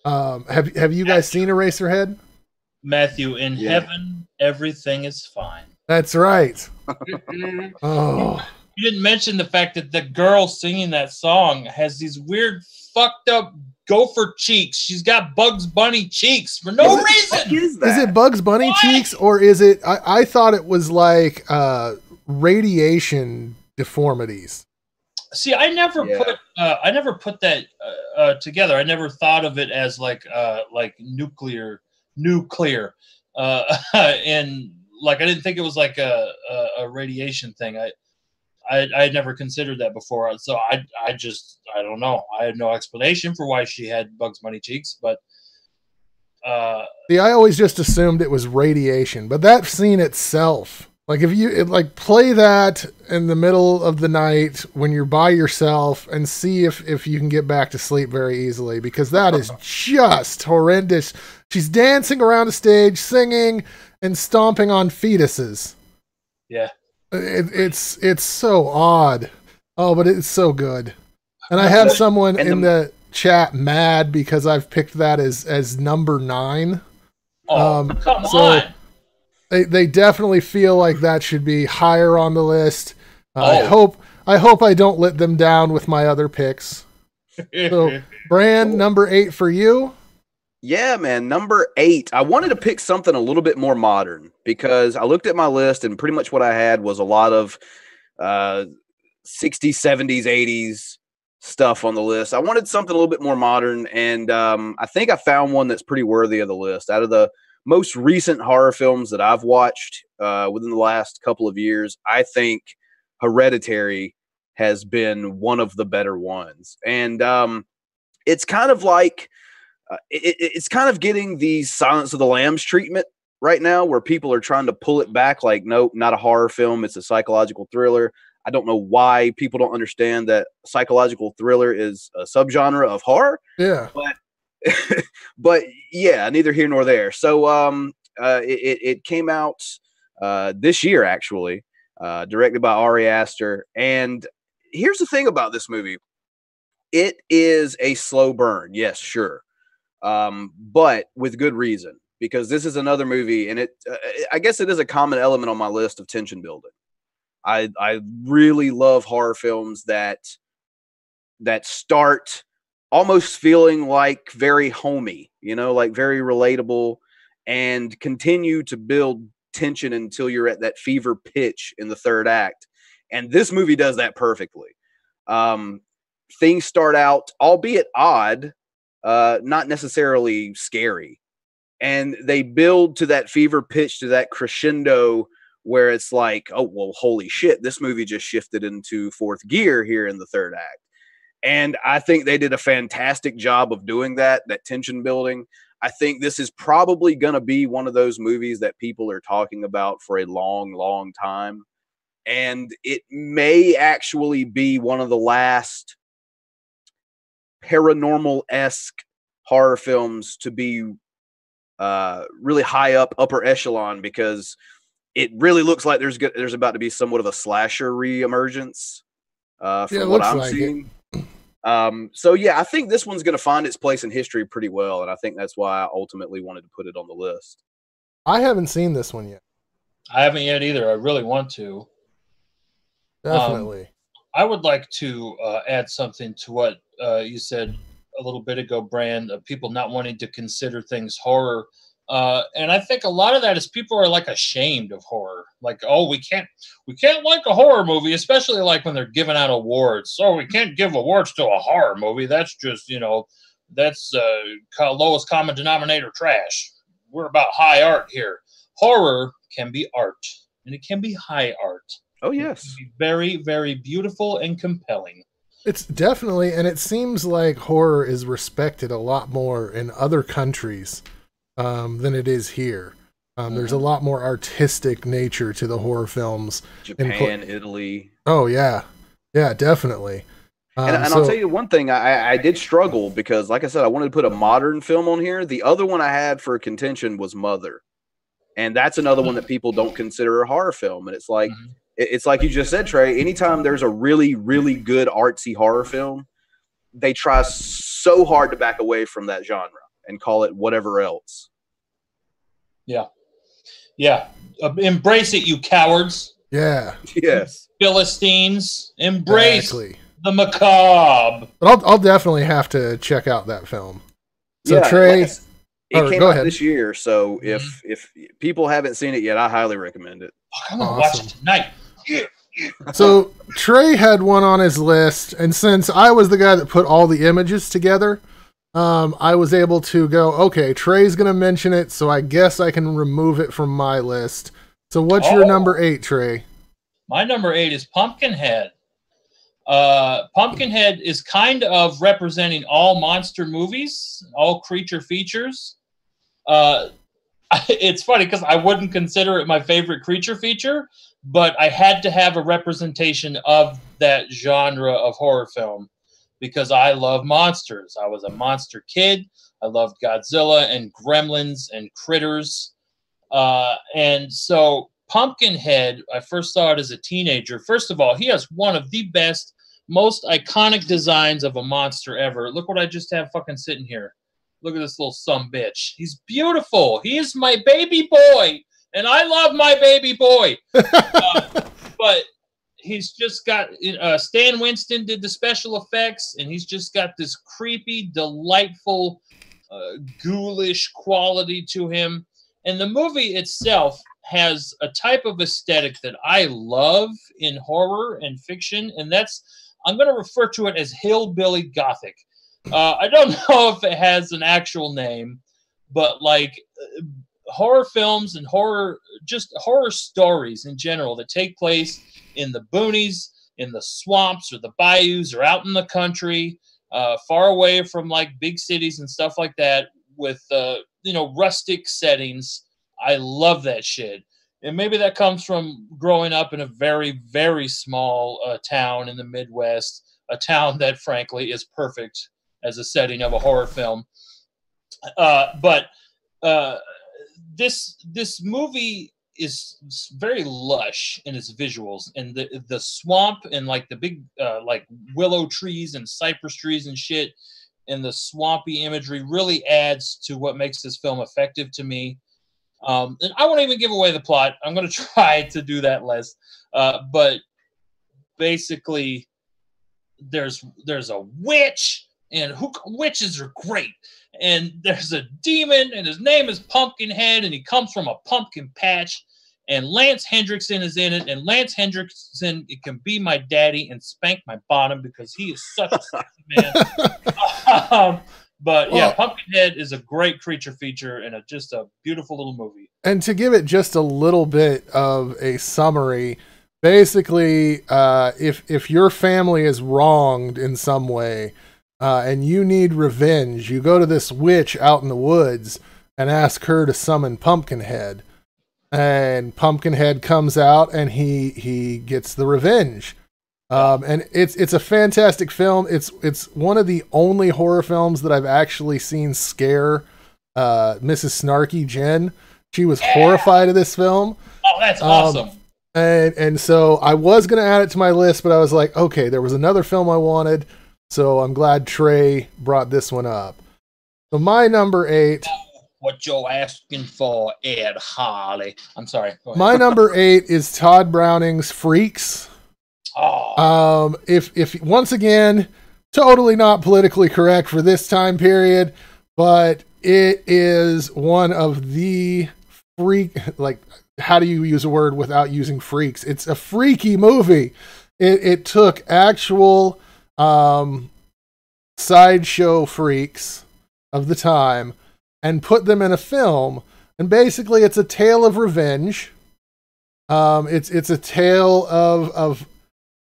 Have you guys seen Eraserhead? Matthew, in heaven, everything is fine. That's right. Oh, you didn't mention the fact that the girl singing that song has these weird, fucked up gopher cheeks. She's got Bugs Bunny cheeks for no reason. Is it Bugs Bunny cheeks, or is it? I thought it was like radiation deformities. See, I never put that together. I never thought of it as like nuclear, and like I didn't think it was like a radiation thing. I had never considered that before, so I don't know. I had no explanation for why she had Bugs Bunny cheeks, but see, I always just assumed it was radiation. But that scene itself, like if you play that in the middle of the night when you're by yourself and see if you can get back to sleep very easily, because that is just horrendous. She's dancing around a stage, singing and stomping on fetuses. Yeah. It's so odd. Oh, but it's so good. And I have someone in the chat mad because I've picked that as number 9. Oh, come on. They definitely feel like that should be higher on the list. I hope I don't let them down with my other picks. So, Bran, number 8 for you. Yeah, man. Number 8. I wanted to pick something a little bit more modern because I looked at my list and pretty much what I had was a lot of 60s, 70s, 80s stuff on the list. I wanted something a little bit more modern, and I think I found one that's pretty worthy of the list. Out of the most recent horror films that I've watched within the last couple of years, I think Hereditary has been one of the better ones. And it's kind of like it's kind of getting the Silence of the Lambs treatment right now, where people are trying to pull it back like, nope, not a horror film, it's a psychological thriller. I don't know why people don't understand that psychological thriller is a subgenre of horror. Yeah. But yeah, neither here nor there. So it came out this year, actually, directed by Ari Aster. And here's the thing about this movie. It is a slow burn. Yes, sure. But with good reason, because this is another movie, and I guess it is a common element on my list of tension building. I really love horror films that start almost feeling like very homey, like very relatable, and continue to build tension until you're at that fever pitch in the third act. And this movie does that perfectly. Things start out, albeit odd, not necessarily scary. And they build to that fever pitch, to that crescendo where it's like, oh, well, holy shit, this movie just shifted into fourth gear here in the third act. And I think they did a fantastic job of doing that tension building. I think this is probably going to be one of those movies that people are talking about for a long, long time. And it may actually be one of the last paranormal-esque horror films to be really high up, upper echelon, because it really looks like there's about to be somewhat of a slasher reemergence from what I'm seeing. So yeah, I think this one's going to find its place in history pretty well, and I think that's why I ultimately wanted to put it on the list. I haven't seen this one yet. I haven't yet either. I really want to. Definitely. I would like to add something to what you said a little bit ago, Bran, of people not wanting to consider things horror. And I think a lot of that is people are like ashamed of horror. Like, oh, we can't like a horror movie, especially like when they're giving out awards. So we can't give awards to a horror movie. That's just, that's lowest common denominator trash. We're about high art here. Horror can be art, and it can be high art. Oh, yes. It can be very, very beautiful and compelling. It's definitely, and it seems like horror is respected a lot more in other countries than it is here. There's a lot more artistic nature to the horror films. Japan, Italy. Oh, yeah. Yeah, definitely. And I'll tell you one thing, I did struggle because, like I said, I wanted to put a modern film on here. The other one I had for contention was Mother. And that's another one that people don't consider a horror film. And it's like, it's like you just said, Trey, anytime there's a really, really good artsy horror film, they try so hard to back away from that genre and call it whatever else. Yeah. Yeah. Embrace it, you cowards. Yeah. Yes. Philistines. Embrace exactly. The macabre. But I'll definitely have to check out that film. So yeah, Trey, it came out this year, so if people haven't seen it yet, I highly recommend it. I'm gonna watch it tonight. Yeah. So Trey had one on his list, and since I was the guy that put all the images together, I was able to go, okay, Trey's going to mention it, so I guess I can remove it from my list. So what's your number 8, Trey? My number 8 is Pumpkinhead. Pumpkinhead is kind of representing all monster movies, all creature features. It's funny because I wouldn't consider it my favorite creature feature, but I had to have a representation of that genre of horror film because I love monsters. I was a monster kid. I loved Godzilla and Gremlins and Critters. And so Pumpkinhead, I first saw it as a teenager. First of all, he has one of the best most iconic designs of a monster ever. Look what I just have fucking sitting here. Look at this little sumbitch. He's beautiful. He is my baby boy, and I love my baby boy. But he's just got Stan Winston did the special effects, and he's just got this creepy, delightful, ghoulish quality to him. And the movie itself has a type of aesthetic that I love in horror and fiction, and I'm going to refer to it as hillbilly gothic. I don't know if it has an actual name, but like horror films and horror stories in general that take place in the boonies, in the swamps or the bayous or out in the country, far away from like big cities and stuff like that with, rustic settings. I love that shit. And maybe that comes from growing up in a very, very small town in the Midwest, a town that frankly is perfect as a setting of a horror film. But this movie is very lush in its visuals, and the swamp and like the big like willow trees and cypress trees and shit, and the swampy imagery really adds to what makes this film effective to me. And I won't even give away the plot. I'm going to try to do that less. But basically, there's a witch, and witches are great. And there's a demon, and his name is Pumpkinhead, and he comes from a pumpkin patch. And Lance Hendrickson is in it, and Lance Hendrickson, it can be my daddy and spank my bottom because he is such a sexy man. But yeah, Pumpkinhead is a great creature feature and just a beautiful little movie. And to give it just a little bit of a summary, basically, if your family is wronged in some way and you need revenge, you go to this witch out in the woods and ask her to summon Pumpkinhead. And Pumpkinhead comes out and he gets the revenge. And it's a fantastic film. It's one of the only horror films that I've actually seen scare Mrs. Snarky Jen. She was horrified of this film. Oh, that's awesome. And so I was going to add it to my list, but I was like, okay, there was another film I wanted. So I'm glad Trey brought this one up. So my number 8. What you're asking for, Ed Harley. I'm sorry. My number 8 is Todd Browning's Freaks. Oh. If once again, totally not politically correct for this time period, but it is one of the how do you use a word without using freaks? It's a freaky movie. It took actual, sideshow freaks of the time and put them in a film. And basically it's a tale of revenge. It's a tale of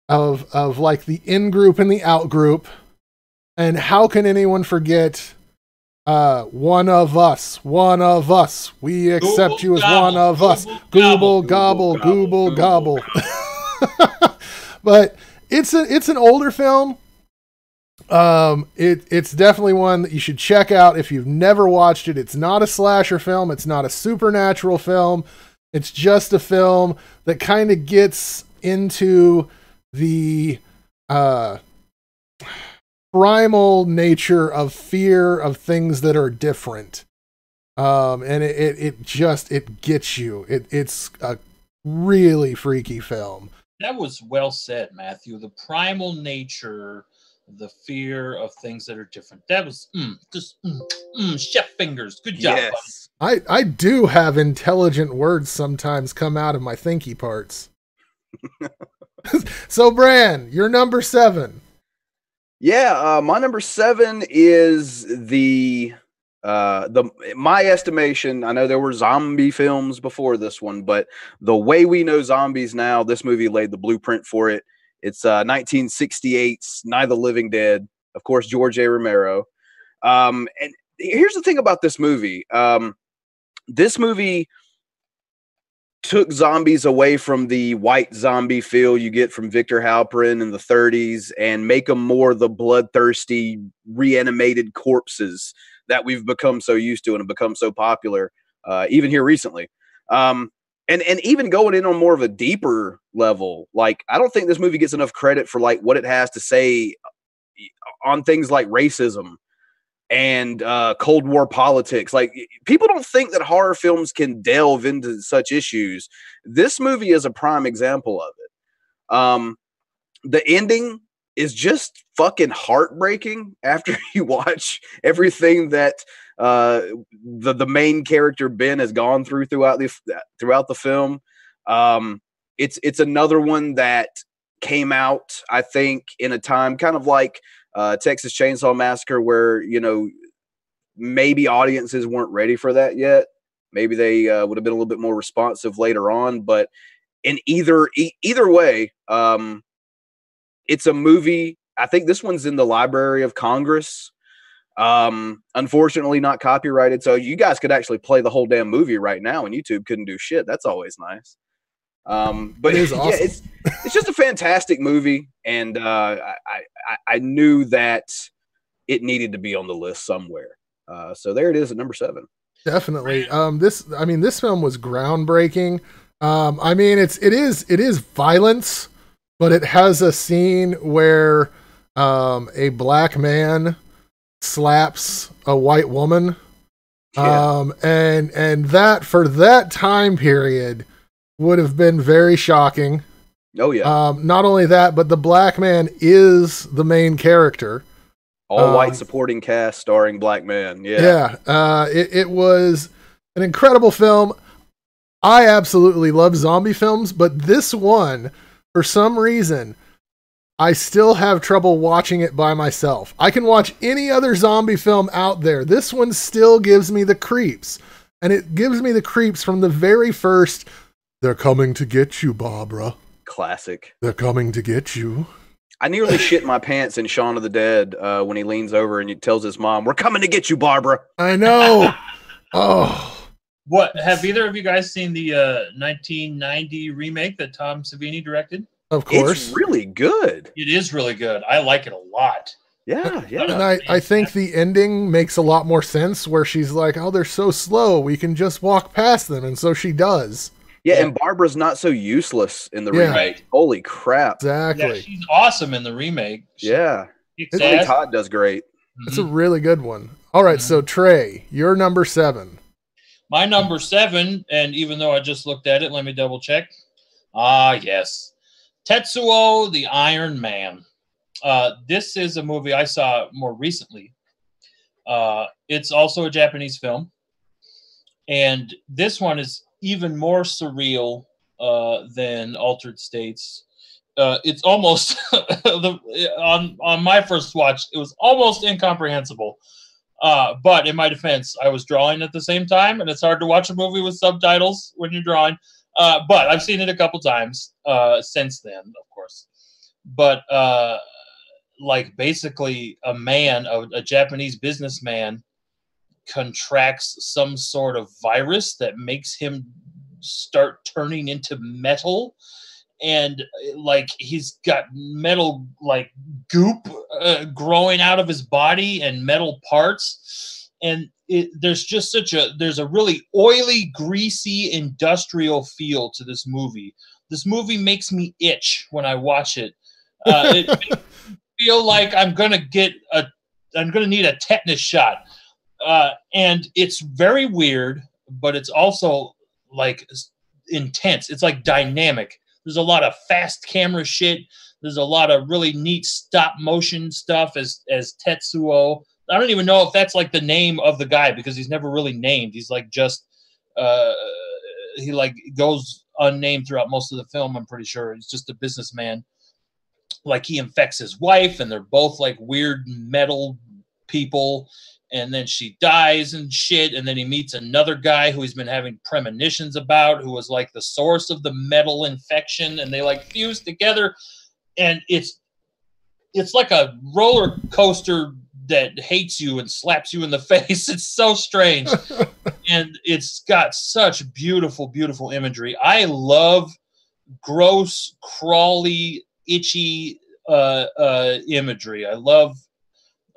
like the in-group and the out-group. And how can anyone forget one of us, we accept you as one of us, gooble gobble, gooble gobble. But it's an older film. It's definitely one that you should check out if you've never watched it. It's not a slasher film. It's not a supernatural film. It's just a film that kind of gets into the primal nature of fear of things that are different. And it gets you. It's a really freaky film. That was well said, Matthew. The primal nature, the fear of things that are different. That was chef fingers. Good job, yes. buddy. I do have intelligent words sometimes come out of my thinky parts. So, Bran, you're number 7. Yeah, my number 7 is my estimation. I know there were zombie films before this one, but the way we know zombies now, this movie laid the blueprint for it. It's 1968's Night of the Living Dead, of course, George A. Romero. And here's the thing about this movie. This movie took zombies away from the white zombie feel you get from Victor Halperin in the 30s and make them more the bloodthirsty, reanimated corpses that we've become so used to and have become so popular, even here recently. And And even going in on more of a deeper level, like I don't think this movie gets enough credit for like what it has to say on things like racism and Cold War politics. Like people don't think that horror films can delve into such issues. This movie is a prime example of it. The ending is just fucking heartbreaking after you watch everything that the main character Ben has gone through throughout the film. It's another one that came out, I think, in a time kind of like Texas Chainsaw Massacre, where maybe audiences weren't ready for that yet. Maybe they would have been a little bit more responsive later on. But in either way, it's a movie. I think this one's in the Library of Congress. Unfortunately not copyrighted, so you guys could actually play the whole damn movie right now and YouTube couldn't do shit. That's always nice. But it is awesome. Yeah, it's just a fantastic movie, and I knew that it needed to be on the list somewhere. So there it is at number 7. Definitely. This film was groundbreaking. It is violence, but it has a scene where a black man slaps a white woman. Yeah. And that for that time period would have been very shocking. Oh yeah. Not only that, but the black man is the main character. All white supporting cast starring black man. Yeah. Yeah. It was an incredible film. I absolutely love zombie films, but this one, for some reason, I still have trouble watching it by myself. I can watch any other zombie film out there. This one still gives me the creeps. And it gives me the creeps from the very first, "They're coming to get you, Barbara." Classic. "They're coming to get you." I nearly shit my pants in Shaun of the Dead when he leans over and he tells his mom, "We're coming to get you, Barbara." I know. Oh. What, have either of you guys seen the 1990 remake that Tom Savini directed? Of course. It's really good. It is really good. I like it a lot. Yeah, yeah. And I think the ending makes a lot more sense, where she's like, "Oh, they're so slow, we can just walk past them." And so she does. Yeah, and Barbara's not so useless in the remake. Holy crap. Exactly. Yeah, she's awesome in the remake. Billy Todd does great. It's a really good one. All right, so Trey, you're number 7. My number 7, and even though I just looked at it, let me double check. Yes. Tetsuo the Iron Man. This is a movie I saw more recently. It's also a Japanese film. And this one is even more surreal than Altered States. It's almost, on my first watch, it was almost incomprehensible. But in my defense, I was drawing at the same time, and it's hard to watch a movie with subtitles when you're drawing. But I've seen it a couple times since then, of course. But basically a Japanese businessman contracts some sort of virus that makes him start turning into metal. And he's got metal goop growing out of his body and metal parts. And there's a really oily, greasy, industrial feel to this movie. This movie makes me itch when I watch it. It makes me feel like I'm gonna need a tetanus shot. And it's very weird, but it's also intense. It's dynamic. There's a lot of fast camera shit. There's a lot of really neat stop motion stuff as Tetsuo. I don't even know if that's the name of the guy, because he's never really named. He's he goes unnamed throughout most of the film. I'm pretty sure he's just a businessman. He infects his wife, and they're both weird metal people. And then she dies and shit. And then he meets another guy who he's been having premonitions about, who was the source of the metal infection. And they fuse together. And it's like a roller coaster that hates you and slaps you in the face. It's so strange. And it's got such beautiful, beautiful imagery. I love gross, crawly, itchy imagery. I love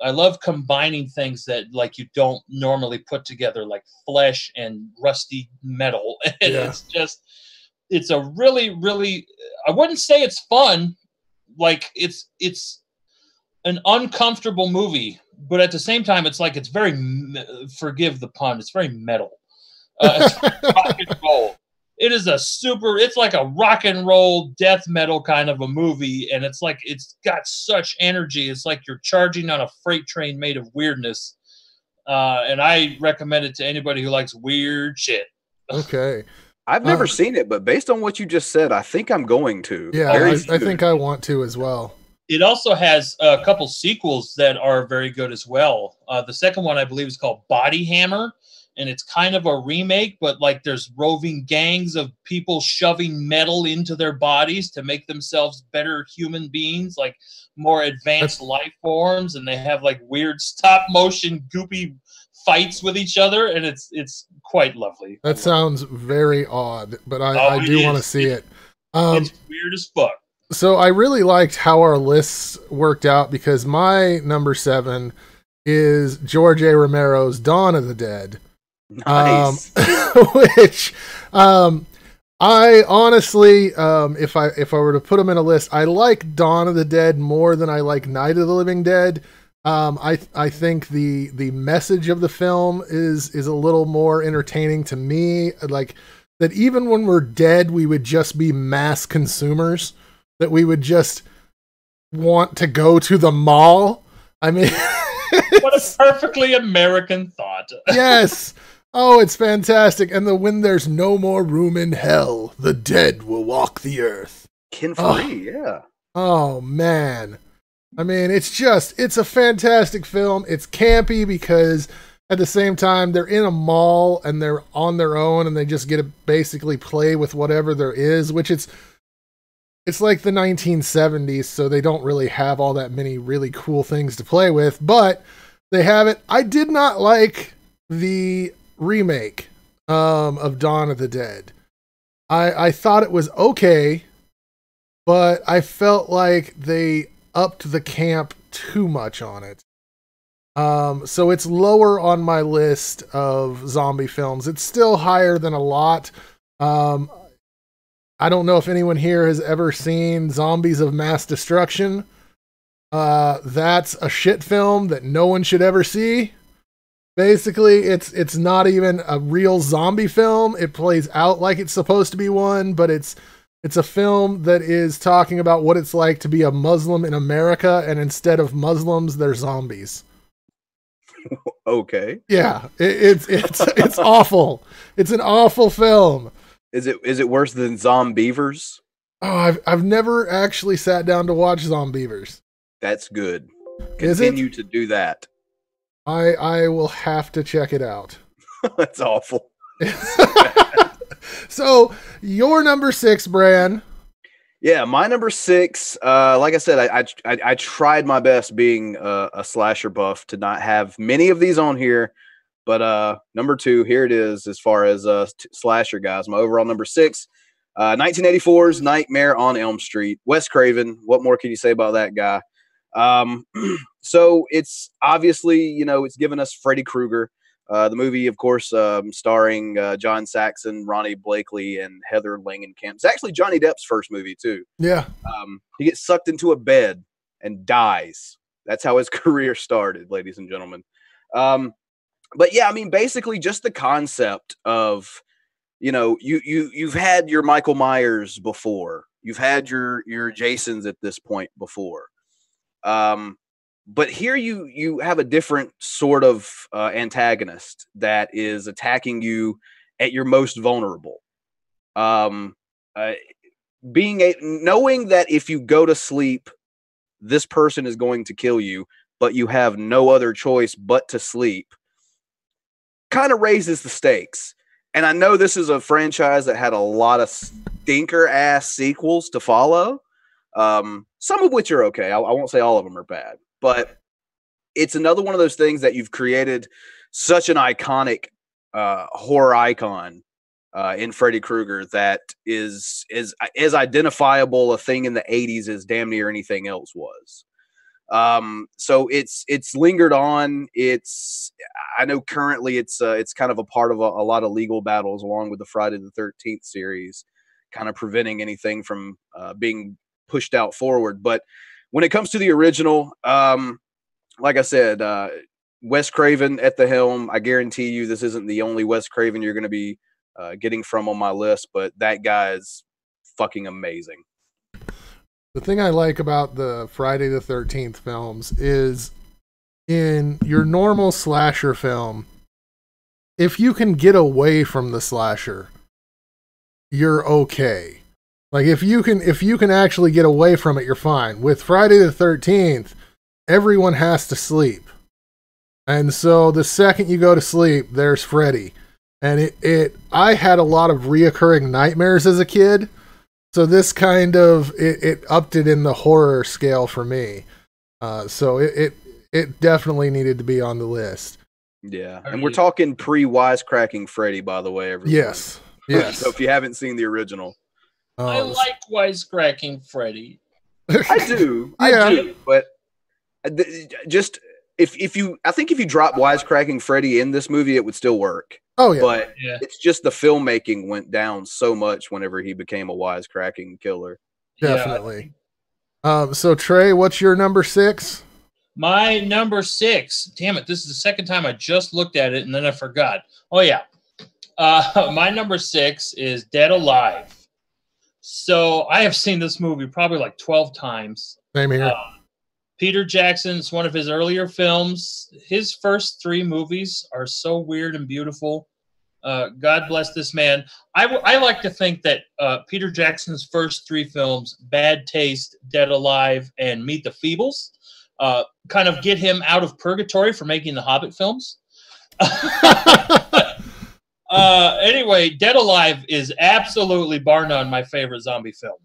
I love combining things that like you don't normally put together, like flesh and rusty metal. And Yeah. it's a really, really, I wouldn't say it's fun. Like it's an uncomfortable movie, but at the same time, it's like, it's very, forgive the pun, it's very metal. It's rock and roll. It is it's like a rock and roll death metal kind of a movie. And it's like, it's got such energy. It's like you're charging on a freight train made of weirdness. And I recommend it to anybody who likes weird shit. Okay. I've never seen it, but based on what you just said, I think I'm going to. Yeah, I think I want to as well. It also has a couple sequels that are very good as well. The second one, I believe, is called Body Hammer, and it's kind of a remake, but like there's roving gangs of people shoving metal into their bodies to make themselves better human beings, like more advanced life forms, and they have like weird stop motion goopy fights with each other, and it's quite lovely. That sounds very odd, but I do want to see it. It's weird as fuck. So I really liked how our lists worked out, because my number 7 is George A. Romero's Dawn of the Dead. Nice. Which I honestly, if I were to put them in a list, I like Dawn of the Dead more than I like Night of the Living Dead. I think the message of the film is a little more entertaining to me. Like that even when we're dead, we would just be mass consumers, that we would just want to go to the mall. I mean, what a perfectly American thought. Yes. Oh, it's fantastic. And when there's no more room in hell, the dead will walk the earth. Ken Free, yeah. Oh, man. I mean, it's a fantastic film. It's campy because at the same time, they're in a mall and they're on their own and they just get to basically play with whatever there is, which it's like the 1970s, so they don't really have all that many really cool things to play with, but they have it. I did not like the remake of Dawn of the Dead. I thought it was okay, but I felt like they upped the camp too much on it. So it's lower on my list of zombie films. It's still higher than a lot. I don't know if anyone here has ever seen Zombies of Mass Destruction. That's a shit film that no one should ever see. Basically, it's not even a real zombie film. It plays out like it's supposed to be one, but it's a film that is talking about what it's like to be a Muslim in America, and instead of Muslims, they're zombies. Okay. Yeah, it's awful. It's an awful film. Is it worse than Zombievers? Oh, I've never actually sat down to watch Zombievers. That's good. Continue to do that. I will have to check it out. That's awful. So your number 6, Bran. Yeah, my number 6. Like I said, I tried my best being a slasher buff to not have many of these on here, but number 2, here it is. As far as slasher guys, my overall number 6, 1984's Nightmare on Elm Street. Wes Craven. What more can you say about that guy? So it's obviously, it's given us Freddy Krueger. The movie, of course, starring John Saxon, Ronnie Blakely, and Heather Langenkamp. It's actually Johnny Depp's first movie, too. Yeah. He gets sucked into a bed and dies. That's how his career started, ladies and gentlemen. But yeah, I mean, basically just the concept of, you've had your Michael Myers before. You've had your Jasons at this point before. But here you have a different sort of antagonist that is attacking you at your most vulnerable. Knowing that if you go to sleep, this person is going to kill you, but you have no other choice but to sleep, kind of raises the stakes. And I know this is a franchise that had a lot of stinker ass sequels to follow. Some of which are okay. I won't say all of them are bad, but it's another one of those things that you've created such an iconic horror icon in Freddy Krueger that is as identifiable a thing in the 80s as damn near anything else was. So it's lingered on. I know currently it's kind of a part of a lot of legal battles along with the Friday the 13th series, kind of preventing anything from being pushed out forward. But when it comes to the original, like I said, Wes Craven at the helm. I guarantee you this isn't the only Wes Craven you're going to be getting from on my list, but that guy is fucking amazing. The thing I like about the Friday the 13th films is in your normal slasher film, if you can get away from the slasher, you're okay. Like if you can actually get away from it, you're fine. With Friday the 13th, everyone has to sleep. And so the second you go to sleep, there's Freddy. And I had a lot of reoccurring nightmares as a kid. So this kind of, it upped it in the horror scale for me. So it definitely needed to be on the list. Yeah. And we're talking pre-Wisecracking Freddy, by the way. Everyone. Yes. Yes. So if you haven't seen the original. I like Wisecracking Freddy. I do. Yeah. I do. But just, I think if you drop Wisecracking Freddy in this movie, it would still work. Oh, yeah. But it's just the filmmaking went down so much whenever he became a wisecracking killer. Definitely. So, Trey, what's your number 6? My number 6. Damn it, this is the second time I just looked at it and then I forgot. Oh, yeah. My number 6 is Dead Alive. So I have seen this movie probably like 12 times. Same here. Peter Jackson's one of his earlier films. His first 3 movies are so weird and beautiful. God bless this man. I like to think that Peter Jackson's first 3 films, Bad Taste, Dead Alive, and Meet the Feebles, kind of get him out of purgatory for making the Hobbit films. Anyway, Dead Alive is absolutely, bar none, my favorite zombie film.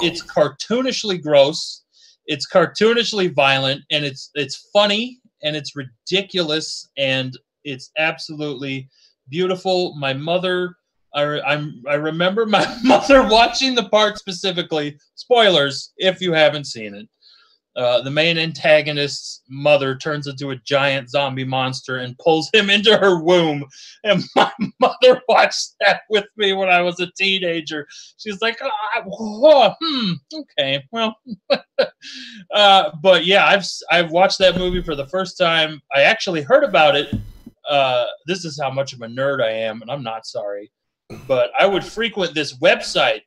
It's cartoonishly gross. It's cartoonishly violent, and it's funny, and it's ridiculous, and it's absolutely beautiful. My mother, I remember my mother watching the part specifically. Spoilers, if you haven't seen it. The main antagonist's mother turns into a giant zombie monster and pulls him into her womb. And my mother watched that with me when I was a teenager. She's like, okay, well. But yeah, I've watched that movie for the first time. I actually heard about it. This is how much of a nerd I am, and I'm not sorry. But I would frequent this website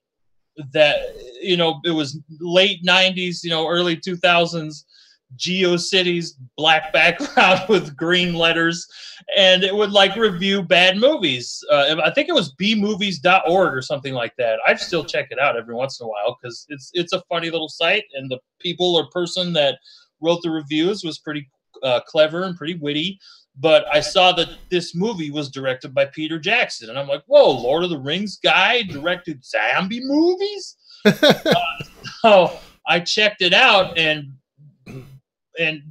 that, it was late 90s, early 2000s, GeoCities, black background with green letters, and it would review bad movies. I think it was bmovies.org or something like that. I still check it out every once in a while because it's a funny little site, and the people or person that wrote the reviews was pretty clever and pretty witty. But I saw that this movie was directed by Peter Jackson, and I'm like, whoa, Lord of the Rings guy directed zombie movies? So I checked it out, and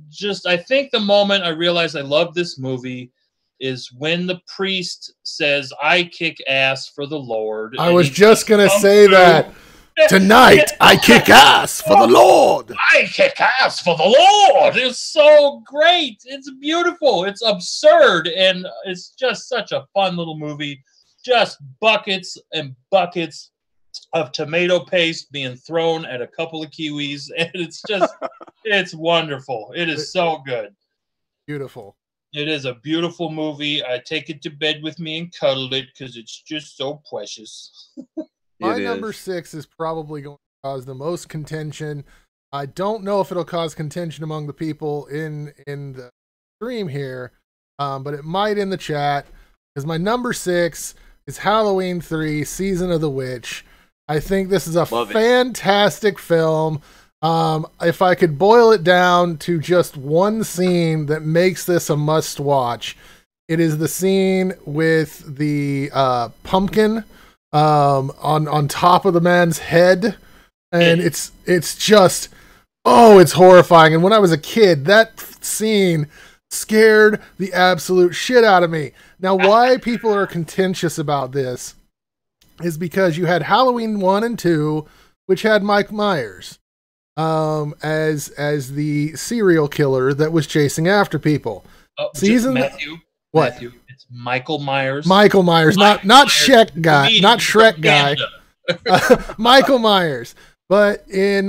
just, I think the moment I realized I loved this movie is when the priest says, I kick ass for the Lord. I was just going to say that. Tonight, I kick ass for the Lord. I kick ass for the Lord. It's so great. It's beautiful. It's absurd. And it's just such a fun little movie. Just buckets and buckets of tomato paste being thrown at a couple of kiwis. And it's just, it's wonderful. It is so good. Beautiful. It is a beautiful movie. I take it to bed with me and cuddle it because it's just so precious. My number 6 is probably going to cause the most contention. I don't know if it'll cause contention among the people in the stream here, but it might in the chat, because my number 6 is Halloween 3, Season of the Witch. I think this is a fantastic film. If I could boil it down to just one scene that makes this a must-watch, it is the scene with the pumpkin on top of the man's head, and it's just, it's horrifying. And when I was a kid, that scene scared the absolute shit out of me. Now, why people are contentious about this is because you had Halloween 1 and 2, which had Mike Myers. as the serial killer that was chasing after people. Oh, Matthew. What? Matthew, it's Michael Myers. Michael Myers, not Shrek guy, not Shrek guy. Michael Myers. But in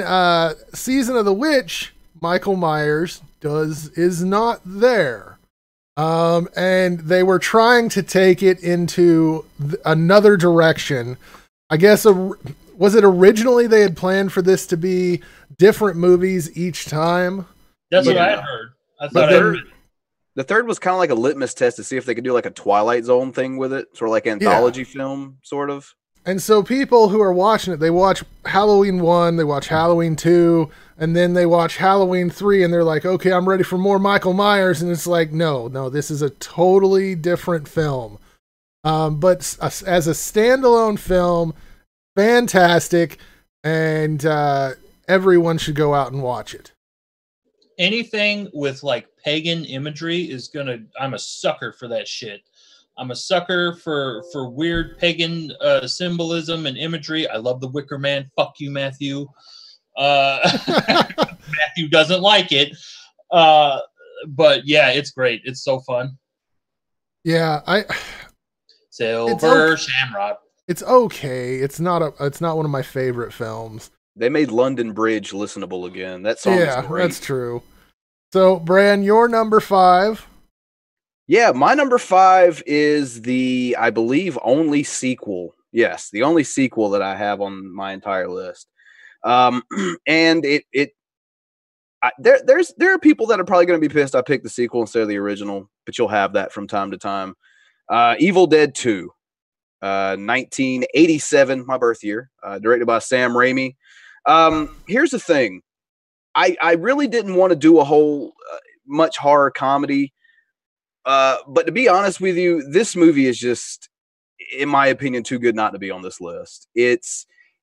Season of the Witch, Michael Myers is not there. And they were trying to take it into another direction. I guess, was it originally they had planned for this to be different movies each time? That's what I heard. I thought I heard it. The third was kind of like a litmus test to see if they could do like a Twilight Zone thing with it, sort of like anthology film, sort of. And so people who are watching it, they watch Halloween 1, they watch Halloween 2, and then they watch Halloween 3, and they're like, okay, I'm ready for more Michael Myers. And it's like, no, this is a totally different film. But as a standalone film, fantastic, and everyone should go out and watch it. Anything with like pagan imagery I'm a sucker for that shit. I'm a sucker for weird pagan symbolism and imagery. I love the Wicker Man. Fuck you, Matthew. Matthew doesn't like it. But yeah, it's great. It's so fun. Yeah, Silver Shamrock. It's okay. It's not one of my favorite films. They made London Bridge listenable again. That song is great. That's true. So, Bran, your number 5. Yeah, my number 5 is the, I believe, only sequel. Yes, the only sequel that I have on my entire list. And there are people that are probably going to be pissed I picked the sequel instead of the original, but you'll have that from time to time. Evil Dead 2, 1987, my birth year, directed by Sam Raimi. Here's the thing. I really didn't want to do a whole much horror comedy. But to be honest with you, this movie is just, in my opinion, too good not to be on this list. It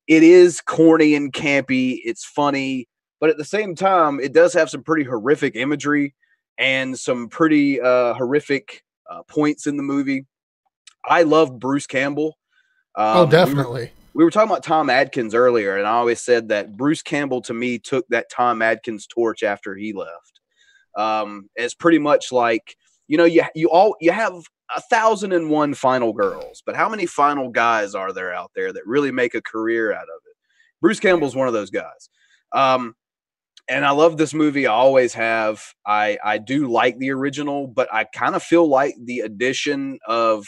is corny and campy. It's funny, but at the same time, it does have some pretty horrific imagery and some pretty horrific points in the movie. I love Bruce Campbell. Definitely. We were talking about Tom Adkins earlier, and I always said that Bruce Campbell, to me, took that Tom Adkins torch after he left. As pretty much like, you have 1,001 final girls, but how many final guys are there out there that really make a career out of it? Bruce Campbell's one of those guys. And I love this movie. I always have. I do like the original, but I kind of feel like the addition of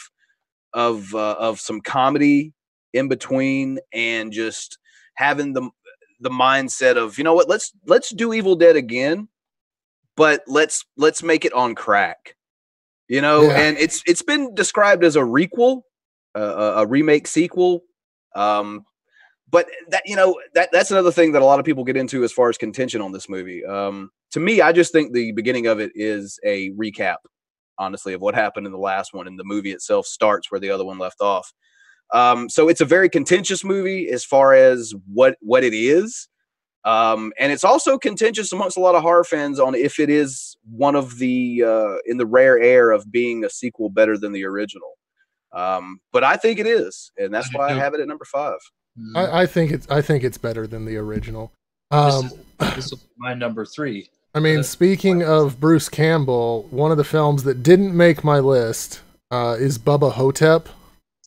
some comedy in between and just having the mindset of, you know what, let's do Evil Dead again, but let's make it on crack. And it's been described as a requel, a remake sequel. But that's another thing that a lot of people get into as far as contention on this movie. To me, I just think the beginning of it is a recap, honestly, of what happened in the last one, and the movie itself starts where the other one left off. So it's a very contentious movie as far as what it is. And it's also contentious amongst a lot of horror fans on if it is one of the in the rare air of being a sequel better than the original. But I think it is, and that's why I have it at number 5. I think it's better than the original. This is my number 3. I mean, speaking of Bruce Campbell, one of the films that didn't make my list is Bubba Hotep.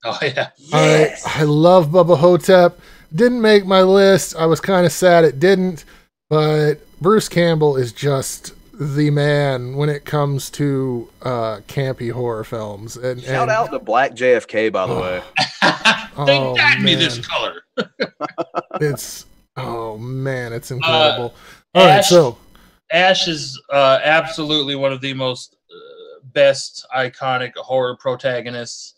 Oh yeah, yes. I love Bubba Hotep. Didn't make my list. I was kind of sad it didn't, but Bruce Campbell is just the man when it comes to campy horror films. And shout out to Black JFK, by the way. They dyed me this color. It's incredible. All right, so Ash is absolutely one of the most best iconic horror protagonists.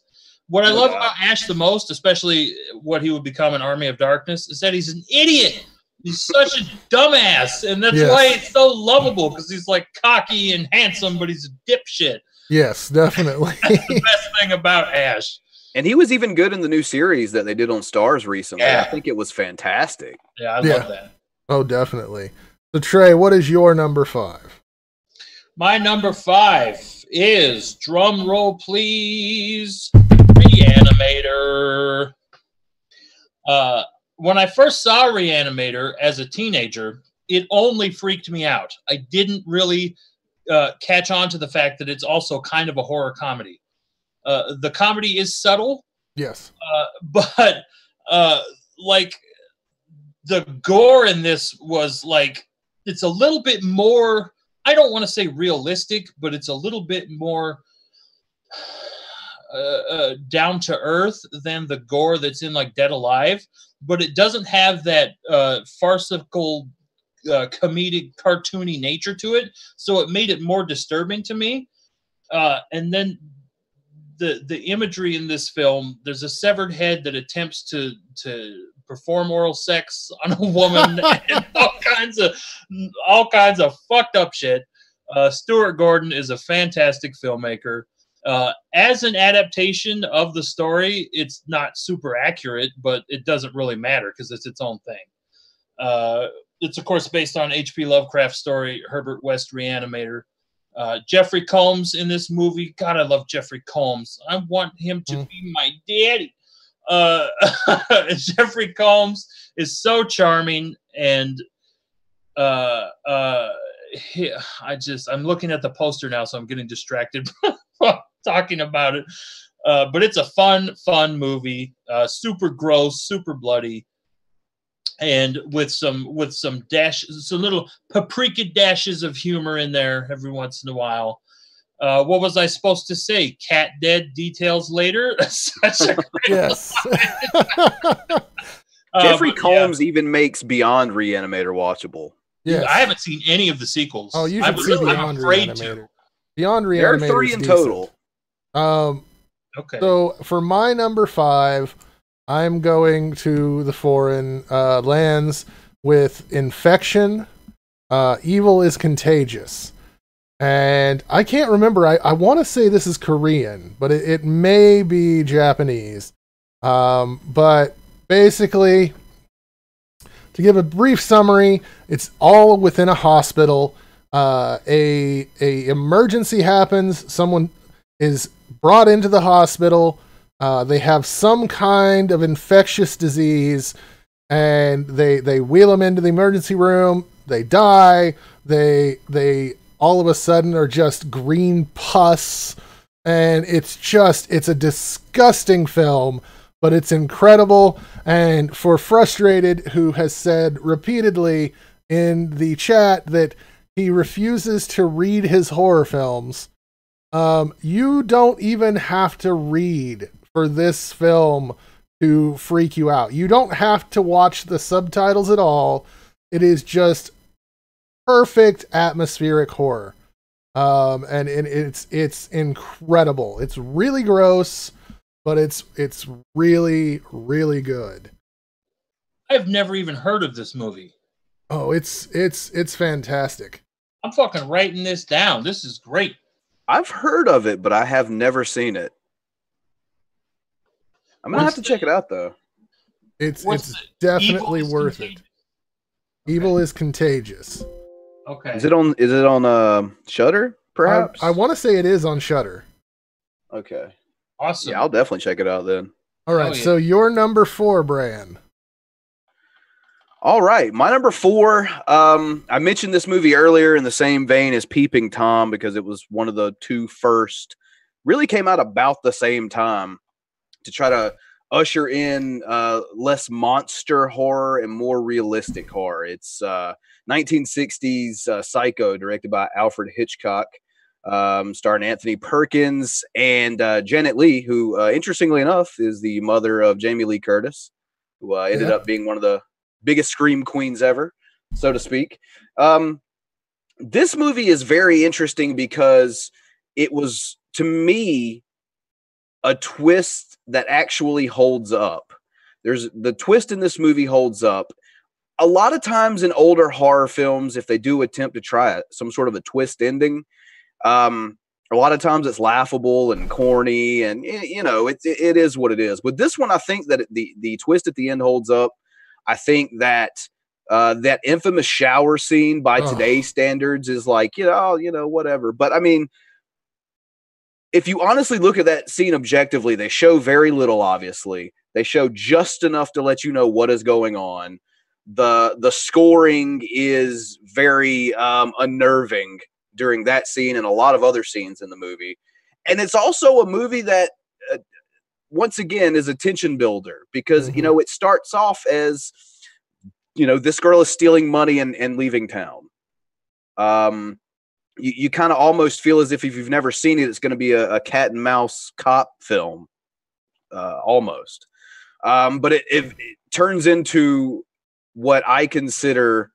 What I love about Ash the most, especially what he would become in Army of Darkness, is that he's an idiot. He's such a dumbass, and that's why it's so lovable, because he's like cocky and handsome, but he's a dipshit. Yes, definitely. That's the best thing about Ash. And he was even good in the new series that they did on Starz recently. Yeah. I think it was fantastic. Yeah, I love that. Oh, definitely. So, Trey, what is your number 5? My number 5 is, drum roll please, Reanimator. When I first saw Reanimator as a teenager, it only freaked me out. I didn't really catch on to the fact that it's also kind of a horror comedy. The comedy is subtle, Yes. but like the gore in this was like, it's a little bit more, I don't want to say realistic, but it's a little bit more down to earth than the gore that's in like Dead Alive, but it doesn't have that farcical comedic cartoony nature to it, so it made it more disturbing to me. And then the imagery in this film, there's a severed head that attempts to perform oral sex on a woman and all kinds of fucked up shit. Stuart Gordon is a fantastic filmmaker. As an adaptation of the story, it's not super accurate, but it doesn't really matter because it's its own thing. It's, of course, based on H.P. Lovecraft's story, Herbert West Reanimator. Jeffrey Combs in this movie. God, I love Jeffrey Combs. I want him to be my daddy. Jeffrey Combs is so charming, and I'm looking at the poster now, so I'm getting distracted talking about it. But it's a fun movie. Super gross, super bloody, and with some dashes, some little paprika dashes of humor in there every once in a while. What was I supposed to say? Cat dead, details later. Such a great yes. Jeffrey Combs even makes Beyond Reanimator watchable. Yes. I haven't seen any of the sequels. Oh, you should see Beyond Reanimator. Beyond Reanimator. There are 3 in total. Okay. So for my number 5, I'm going to the foreign lands with Infection. Evil is Contagious. And I can't remember. I want to say this is Korean, but it may be Japanese. But basically, to give a brief summary, it's all within a hospital. A emergency happens. Someone is brought into the hospital. They have some kind of infectious disease, and they wheel them into the emergency room. They die. They all of a sudden are just green pus, and it's a disgusting film, but it's incredible. And for Frustrated, who has said repeatedly in the chat that he refuses to read his horror films, you don't even have to read for this film to freak you out. You don't have to watch the subtitles at all. It is just perfect atmospheric horror. And it's incredible. It's really gross, but it's really, really good. I've never even heard of this movie. Oh, it's fantastic. I'm fucking writing this down. This is great. I've heard of it, but I have never seen it. I'm gonna have to check it out though. It's definitely worth it. Evil is Contagious. Okay. Is it on Shudder, perhaps? I want to say it is on Shudder. Okay. Awesome. Yeah, I'll definitely check it out then. All right. So your number 4, Bran. All right, my number 4. I mentioned this movie earlier in the same vein as Peeping Tom because it was one of the 2 first. Really came out about the same time to try to usher in less monster horror and more realistic horror. It's 1960s Psycho, directed by Alfred Hitchcock, starring Anthony Perkins and Janet Leigh, who, interestingly enough, is the mother of Jamie Lee Curtis, who ended up being one of the biggest scream queens ever, so to speak. This movie is very interesting because it was, to me, a twist that actually holds up. The twist in this movie holds up. A lot of times in older horror films, if they do attempt to try some sort of a twist ending, a lot of times it's laughable and corny, and it is what it is. But this one, I think that the twist at the end holds up. I think that that infamous shower scene by today's standards is like, whatever. But I mean, if you honestly look at that scene objectively, they show very little, obviously. They show just enough to let you know what is going on. The scoring is very unnerving during that scene and a lot of other scenes in the movie. And it's also a movie that, once again, is a tension builder because, you know, it starts off as, you know, this girl is stealing money and leaving town. You kind of almost feel as if you've never seen it, it's going to be a cat and mouse cop film, almost. But it turns into what I consider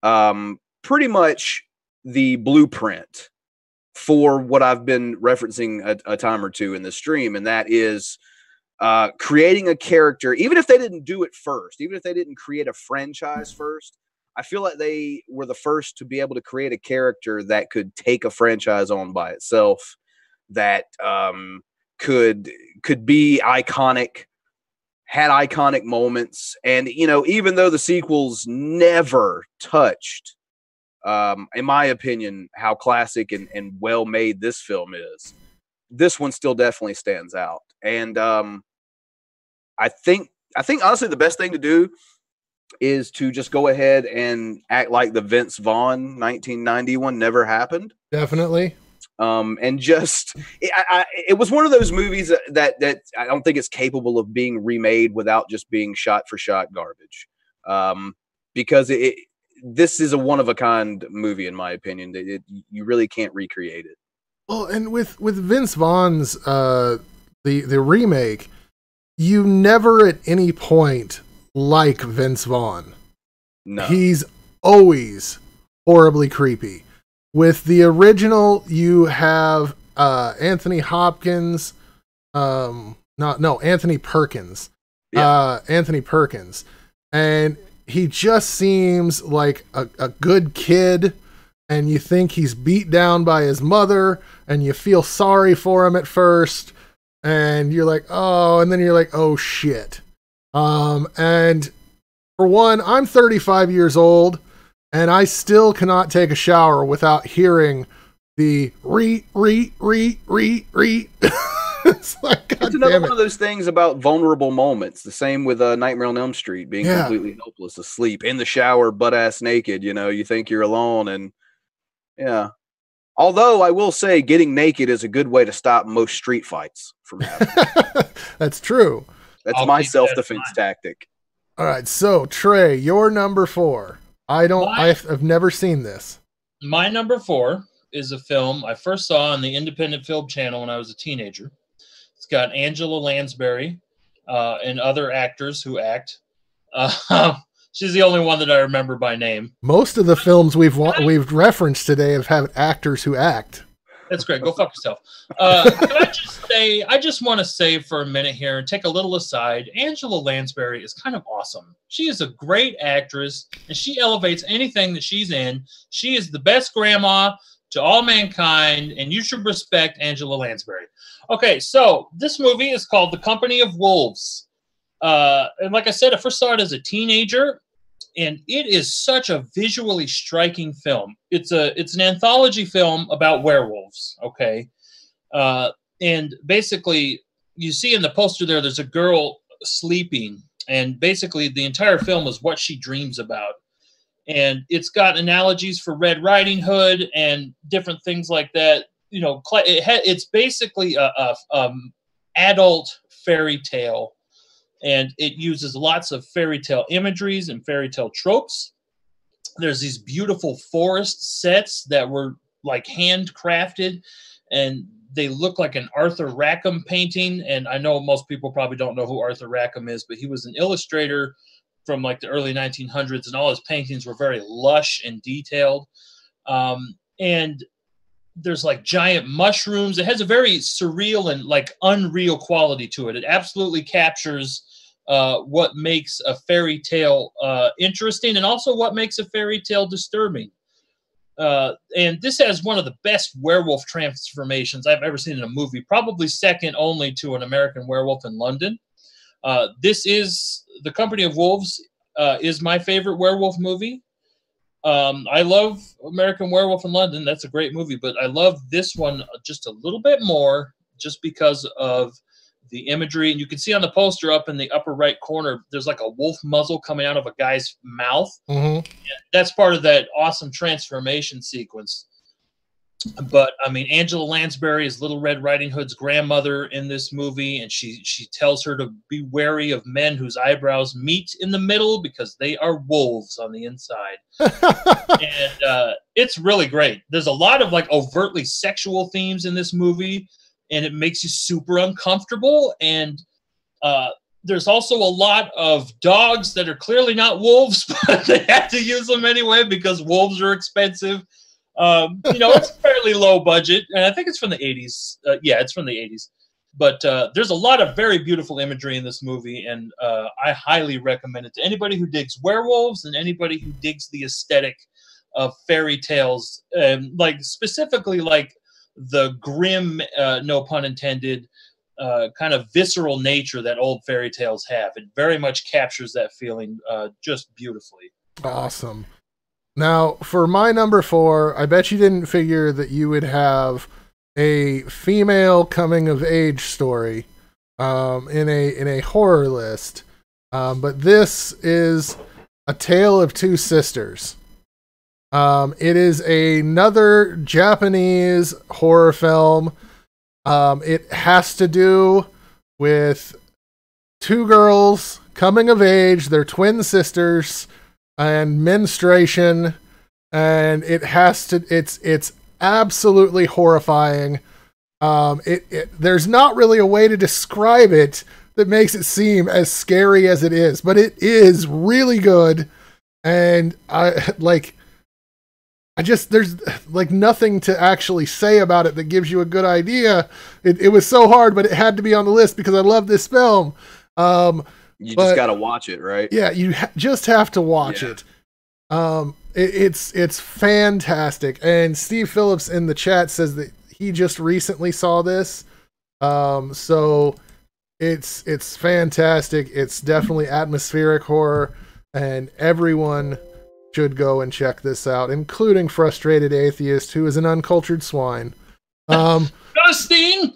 pretty much the blueprint for what I've been referencing a time or two in the stream, and that is creating a character, even if they didn't do it first, even if they didn't create a franchise first, I feel like they were the first to be able to create a character that could take a franchise on by itself, that could be iconic, had iconic moments. And, you know, even though the sequels never touched, in my opinion, how classic and well made this film is, this one still definitely stands out. And I think honestly the best thing to do is to just go ahead and act like the Vince Vaughn 1991 never happened. Definitely. And just it was one of those movies that I don't think it's capable of being remade without just being shot for shot garbage. Because this is a one of a kind movie, in my opinion. You really can't recreate it. Well, and with Vince Vaughn's the remake, you never at any point like Vince Vaughn. No. He's always horribly creepy. With the original, you have Anthony Hopkins, Anthony Perkins. Yeah. Anthony Perkins. And he just seems like a good kid, and you think he's beat down by his mother, and you feel sorry for him at first, and you're like, oh, and then you're like, oh shit. And for one, I'm 35 years old, and I still cannot take a shower without hearing the re. It's like, God it's another damn it. one of those things about vulnerable moments. The same with Nightmare on Elm Street, being completely helpless, asleep, in the shower, butt-ass naked. You know, you think you're alone, and yeah. Although I will say getting naked is a good way to stop most street fights from happening. That's true. That's my self-defense tactic. All right, so Trey, your number 4. I've never seen this. My number 4 is a film I first saw on the Independent Film Channel when I was a teenager. It's got Angela Lansbury and other actors who act. She's the only one that I remember by name. Most of the films we've referenced today have had actors who act. That's great. Go fuck yourself. Can I just say, I just want to say for a minute here and take a little aside, Angela Lansbury is kind of awesome. She is a great actress, and she elevates anything that she's in. She is the best grandma to all mankind, and you should respect Angela Lansbury. Okay, so this movie is called The Company of Wolves. And like I said, I first saw it as a teenager, and it is such a visually striking film. It's an anthology film about werewolves, okay? And basically, you see in the poster there's a girl sleeping, and basically the entire film is what she dreams about. And it's got analogies for Red Riding Hood and different things like that. You know, it's basically a adult fairy tale. And it uses lots of fairy tale imageries and fairy tale tropes. There's these beautiful forest sets that were like handcrafted, and they look like an Arthur Rackham painting. And I know most people probably don't know who Arthur Rackham is, but he was an illustrator from like the early 1900s, and all his paintings were very lush and detailed. And there's like giant mushrooms. It has a very surreal and like unreal quality to it. It absolutely captures what makes a fairy tale interesting, and also what makes a fairy tale disturbing. And this has one of the best werewolf transformations I've ever seen in a movie, probably second only to An American Werewolf in London. This is The Company of Wolves is my favorite werewolf movie. I love American Werewolf in London. That's a great movie, but I love this one just a little bit more, just because of imagery. And you can see on the poster up in the upper right corner, there's like a wolf muzzle coming out of a guy's mouth. Mm-hmm. That's part of that awesome transformation sequence. But I mean, Angela Lansbury is Little Red Riding Hood's grandmother in this movie, and she tells her to be wary of men whose eyebrows meet in the middle because they are wolves on the inside. And it's really great. There's a lot of like overtly sexual themes in this movie, and it makes you super uncomfortable. And there's also a lot of dogs that are clearly not wolves, but they had to use them anyway because wolves are expensive. It's fairly low budget, and I think it's from the 80s. Yeah, it's from the 80s. But there's a lot of very beautiful imagery in this movie, and I highly recommend it to anybody who digs werewolves and anybody who digs the aesthetic of fairy tales, like specifically like the grim, no pun intended, kind of visceral nature that old fairy tales have. It very much captures that feeling just beautifully. Awesome. Now, for my number 4, I bet you didn't figure that you would have a female coming-of-age story in a horror list, but this is A Tale of Two Sisters. It is another Japanese horror film. It has to do with two girls coming of age. They're twin sisters. And menstruation, and it's absolutely horrifying. There's not really a way to describe it that makes it seem as scary as it is, but it is really good. And there's like nothing to actually say about it that gives you a good idea. It was so hard, but it had to be on the list because I love this film. You just got to watch it, right? Yeah, you just have to watch it. It's fantastic. And Steve Phillips in the chat says that he just recently saw this. So it's fantastic. It's definitely atmospheric horror, and everyone should go and check this out, including Frustrated Atheist, who is an uncultured swine. Justine!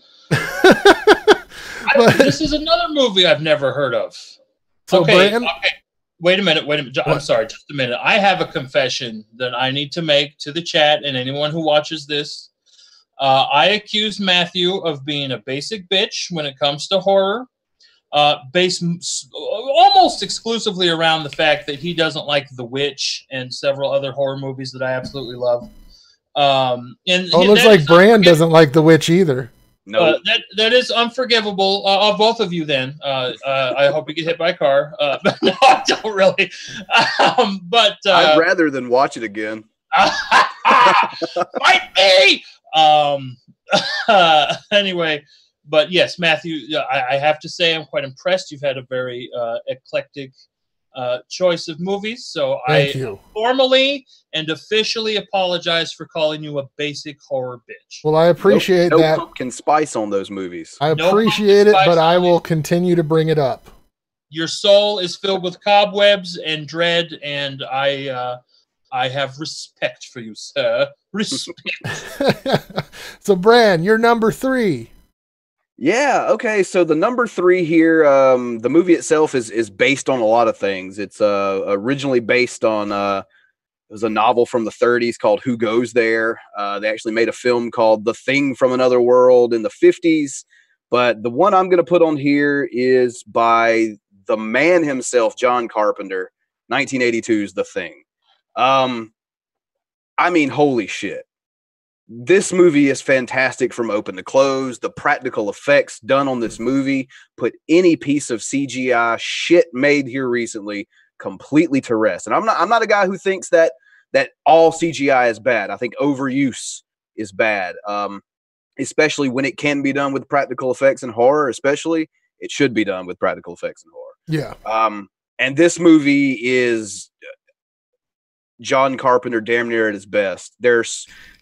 This is another movie I've never heard of. So okay. Wait a minute. What? I'm sorry, just a minute. I have a confession that I need to make to the chat and anyone who watches this. I accuse Matthew of being a basic bitch when it comes to horror, based almost exclusively around the fact that he doesn't like The Witch and several other horror movies that I absolutely love. It looks like Bran doesn't like The Witch either. No, that is unforgivable of both of you. Then I hope you get hit by a car. But no, I don't really. But I'd rather than watch it again. Fight me. Anyway, but yes, Matthew, I have to say I'm quite impressed. You've had a very eclectic choice of movies, so Thank you. Formally and officially apologize for calling you a basic horror bitch. Well, I appreciate no that. pumpkin spice on those movies. I appreciate it, but I will continue to bring it up. Your soul is filled with cobwebs and dread, and I have respect for you, sir. Respect. So, Bran, you're number 3. Yeah, okay. So the number 3 here, the movie itself is based on a lot of things. It's originally based on it was a novel from the 30s called Who Goes There. They actually made a film called The Thing from Another World in the 50s. But the one I'm going to put on here is by the man himself, John Carpenter, 1982's The Thing. I mean, holy shit. This movie is fantastic from open to close. The practical effects done on this movie put any piece of CGI shit made here recently completely to rest. And I'm not a guy who thinks that all CGI is bad. I think overuse is bad. Especially when it can be done with practical effects in horror, especially it should be done with practical effects in horror. Yeah. And this movie is John Carpenter damn near at his best. To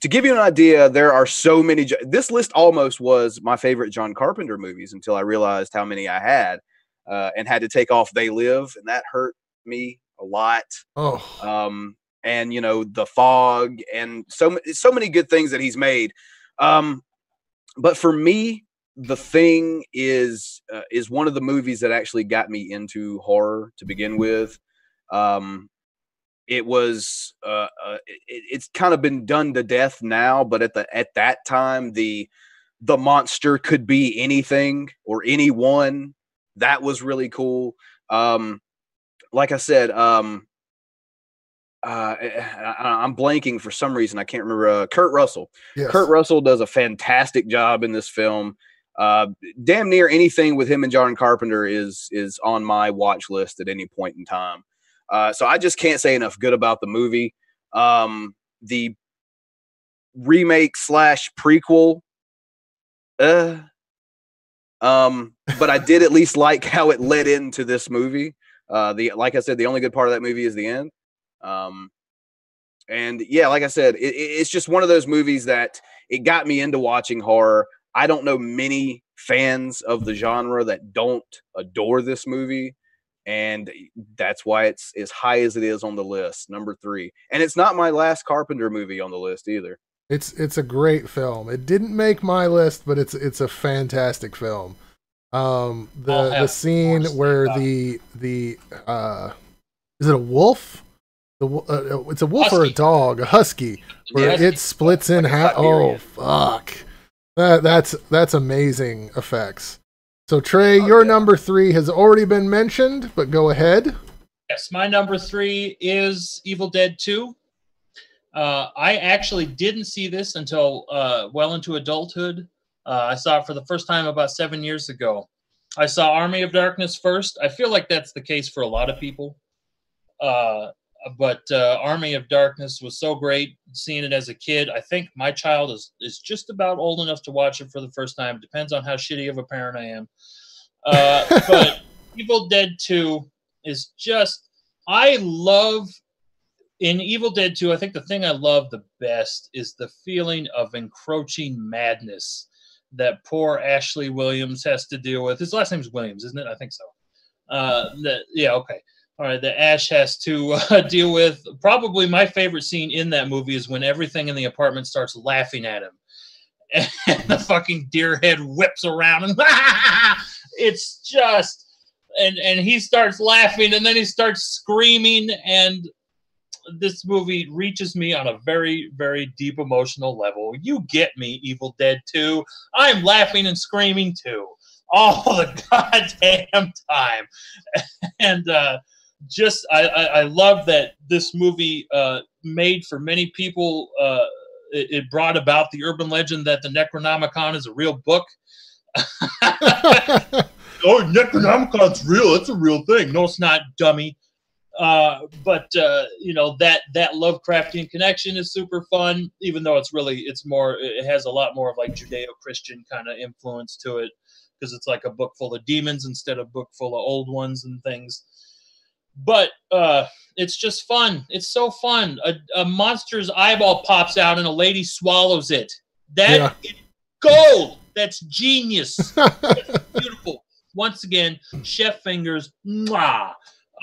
give you an idea, there are so many. This list almost was my favorite John Carpenter movies until I realized how many I had, and had to take off They Live, and that hurt me a lot. Oh. And The Fog, and so many good things that he's made. But for me, The Thing is one of the movies that actually got me into horror to begin with. It was it's kind of been done to death now, but at that time the monster could be anything or anyone. That was really cool. Like I said, I'm blanking for some reason. I can't remember. Kurt Russell. Yes. Kurt Russell does a fantastic job in this film. Damn near anything with him and John Carpenter is on my watch list at any point in time. So I just can't say enough good about the movie. The remake / prequel, but I did at least like how it led into this movie. Like I said, the only good part of that movie is the end. And yeah, like I said, it's just one of those movies that it got me into watching horror. I don't know many fans of the genre that don't adore this movie. And that's why it's as high as it is on the list, number 3. And it's not my last Carpenter movie on the list either. It's a great film. It didn't make my list, but it's a fantastic film. The scene where the is it a wolf? It's a wolf or a dog, a husky, where it splits in half. Oh fuck! That's amazing effects. So Trey, your number 3 has already been mentioned, but go ahead. Yes, my number 3 is Evil Dead 2. I actually didn't see this until well into adulthood. I saw it for the first time about 7 years ago. I saw Army of Darkness first. I feel like that's the case for a lot of people. But Army of Darkness was so great seeing it as a kid. I think my child is just about old enough to watch it for the first time. Depends on how shitty of a parent I am. But Evil Dead 2 is just, I love, in Evil Dead 2, I think the thing I love the best is the feeling of encroaching madness that poor Ashley Williams has to deal with. His last name is Williams, isn't it? I think so. Yeah, okay. All right, that Ash has to deal with. Probably my favorite scene in that movie is when everything in the apartment starts laughing at him. And the fucking deer head whips around and it's just, and he starts laughing and then he starts screaming, and this movie reaches me on a very, very deep emotional level. You get me, Evil Dead 2. I'm laughing and screaming too. All the goddamn time. And just, I love that this movie made for many people, it brought about the urban legend that the Necronomicon is a real book. Oh, Necronomicon's real. It's a real thing. No, it's not, dummy. But you know, that Lovecraftian connection is super fun, even though it has a lot more of like Judeo-Christian kind of influence to it, because it's like a book full of demons instead of a book full of old ones and things. But it's just fun. It's so fun. A monster's eyeball pops out and a lady swallows it. That is gold. That's genius. That's beautiful. Once again, chef fingers. Mwah.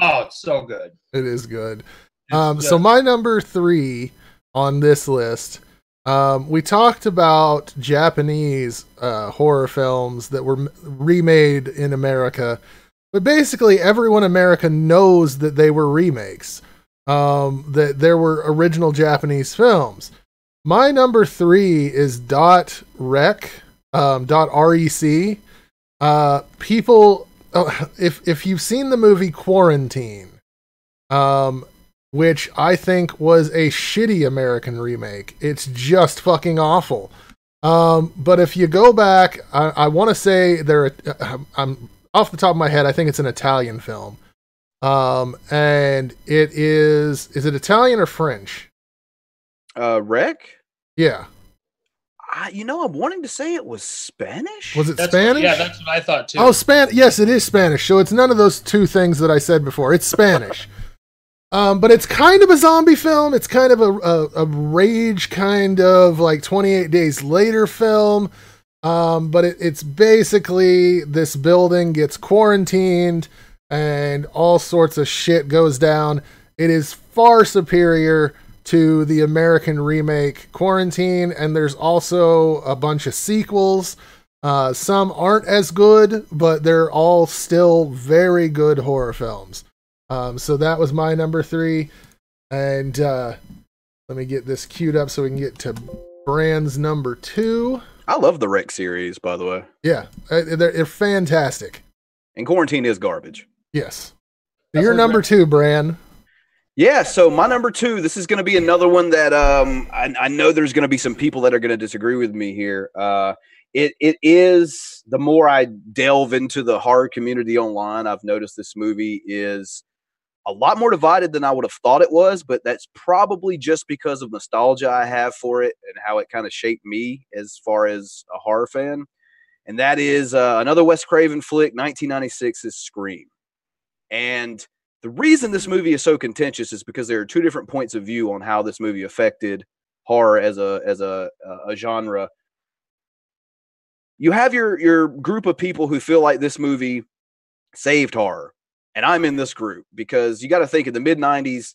Oh, it's so good. It is good. So my number 3 on this list, we talked about Japanese horror films that were remade in America, but basically everyone in America knows that they were remakes, that there were original Japanese films. My number 3 is .rec. People, if you've seen the movie Quarantine, which I think was a shitty American remake, it's just fucking awful. But if you go back, I want to say I'm off the top of my head, I think it's an Italian film. And it is it Italian or French? Rec? Yeah. I'm wanting to say it was Spanish. Was it Spanish? Yeah, that's what I thought too. Oh, yes, it is Spanish. So it's none of those two things that I said before. It's Spanish. But it's kind of a zombie film. It's kind of a rage kind of like 28 Days Later film. But it's basically this building gets quarantined and all sorts of shit goes down. It is far superior to the American remake Quarantine, and there's also a bunch of sequels. Some aren't as good, but they're all still very good horror films. So that was my number 3. And let me get this queued up so we can get to Bran's number 2. I love the Rec series, by the way. Yeah, they're fantastic. And Quarantine is garbage. Yes. So your number 2, Bran. Yeah, so my number 2, this is going to be another one that I know there's going to be some people that are going to disagree with me here. It is, the more I delve into the horror community online, I've noticed this movie is a lot more divided than I would have thought it was, but that's probably just because of nostalgia I have for it and how it kind of shaped me as far as a horror fan. And that is another Wes Craven flick, 1996's Scream. And the reason this movie is so contentious is because there are two different points of view on how this movie affected horror as a genre. You have your group of people who feel like this movie saved horror. And I'm in this group because you got to think in the mid-90s,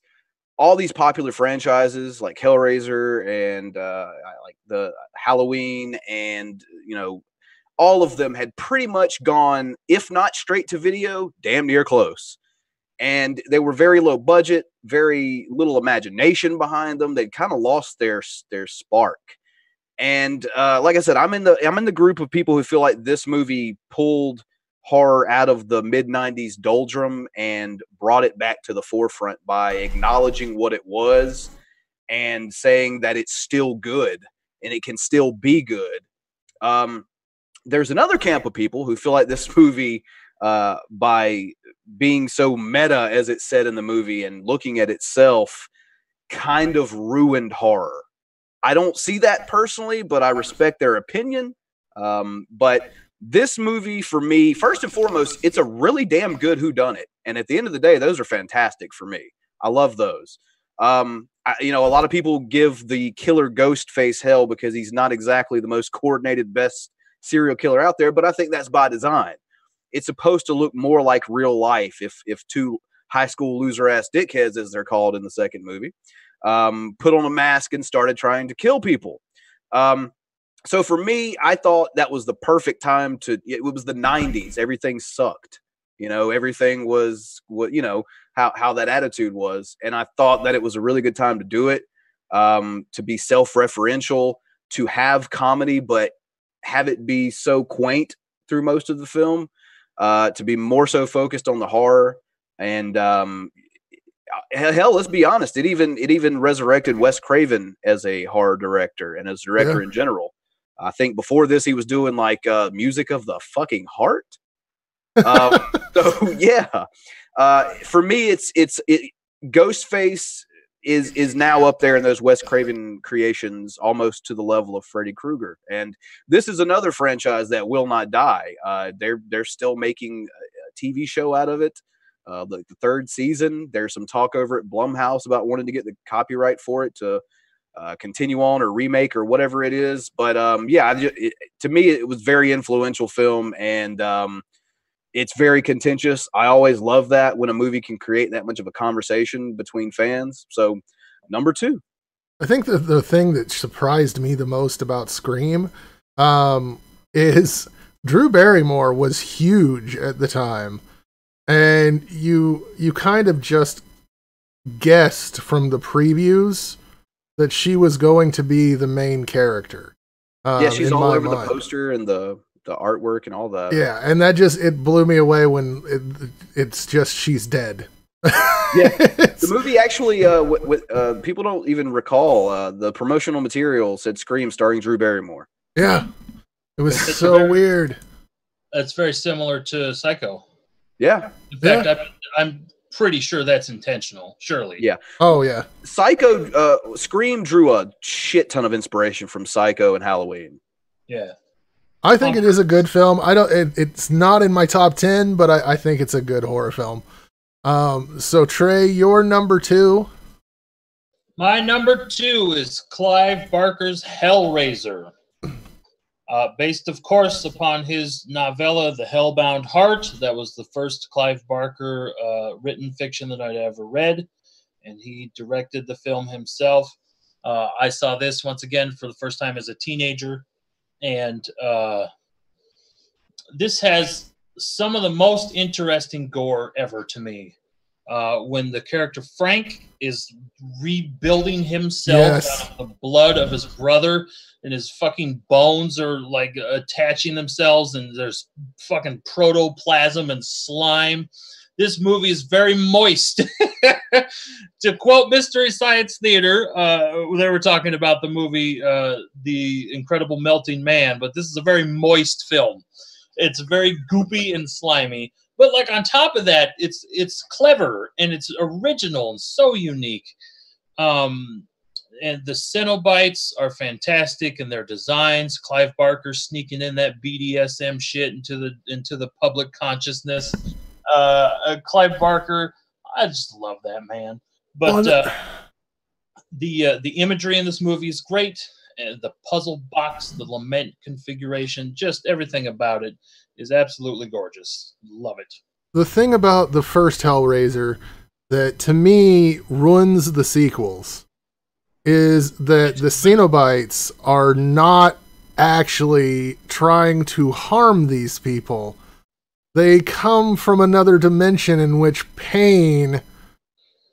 all these popular franchises like Hellraiser and like the Halloween and, all of them had pretty much gone, if not straight to video, damn near close. And they were very low budget, very little imagination behind them. They'd kind of lost their spark. And like I said, I'm in the group of people who feel like this movie pulled horror out of the mid-90s doldrum and brought it back to the forefront by acknowledging what it was and saying that it's still good and it can still be good. There's another camp of people who feel like this movie, by being so meta, as it said in the movie, and looking at itself, kind of ruined horror. I don't see that personally, but I respect their opinion. But this movie, for me, first and foremost, it's a really damn good whodunit. And at the end of the day, those are fantastic for me. I love those. A lot of people give the killer Ghostface hell because he's not exactly the most coordinated, best serial killer out there, but I think that's by design. It's supposed to look more like real life if two high school loser-ass dickheads, as they're called in the second movie, put on a mask and started trying to kill people. So for me, I thought that was the perfect time it was the 90s. Everything sucked. Everything was how that attitude was. And I thought that it was a really good time to do it, to be self-referential, to have comedy, but have it be so quaint through most of the film, to be more so focused on the horror. And hell, let's be honest, it even resurrected Wes Craven as a horror director and as a director in general. I think before this, he was doing like music of the fucking heart. So yeah, for me, it's Ghostface is now up there in those Wes Craven creations, almost to the level of Freddy Krueger. And this is another franchise that will not die. They're still making a TV show out of it. The third season, there's some talk over at Blumhouse about wanting to get the copyright for it to continue on or remake or whatever it is. But to me, it was very influential film, and it's very contentious. I always love that when a movie can create that much of a conversation between fans. So, number 2. I think the thing that surprised me the most about Scream is Drew Barrymore was huge at the time. And you kind of just guessed from the previews that she was going to be the main character. She's all over the poster and the artwork and all that. Yeah, and that it blew me away when it's just she's dead. Yeah, the movie actually, people don't even recall, the promotional material said Scream starring Drew Barrymore. Yeah, it was so weird. That's very similar to Psycho. Yeah. In fact, I'm pretty sure that's intentional, surely. Yeah. Oh, yeah. Psycho, Scream drew a shit ton of inspiration from Psycho and Halloween. Yeah. I think it is a good film. It's not in my top 10, but I think it's a good horror film. So Trey, your number 2? My number 2 is Clive Barker's Hellraiser. Based, of course, upon his novella, The Hellbound Heart. That was the first Clive Barker written fiction that I'd ever read, and he directed the film himself. I saw this once again for the first time as a teenager, and this has some of the most interesting gore ever to me. When the character Frank is rebuilding himself out of the blood of his brother, and his fucking bones are like attaching themselves, and there's fucking protoplasm and slime. This movie is very moist. To quote Mystery Science Theater, they were talking about the movie The Incredible Melting Man, but this is a very moist film. It's very goopy and slimy. But like on top of that, it's clever and it's original and so unique. And the Cenobites are fantastic in their designs. Clive Barker sneaking in that BDSM shit into the public consciousness. Clive Barker, I just love that man. But the imagery in this movie is great. The puzzle box, the lament configuration, just everything about it is absolutely gorgeous. Love it. The thing about the first Hellraiser that to me ruins the sequels is that the Cenobites are not actually trying to harm these people. They come from another dimension in which pain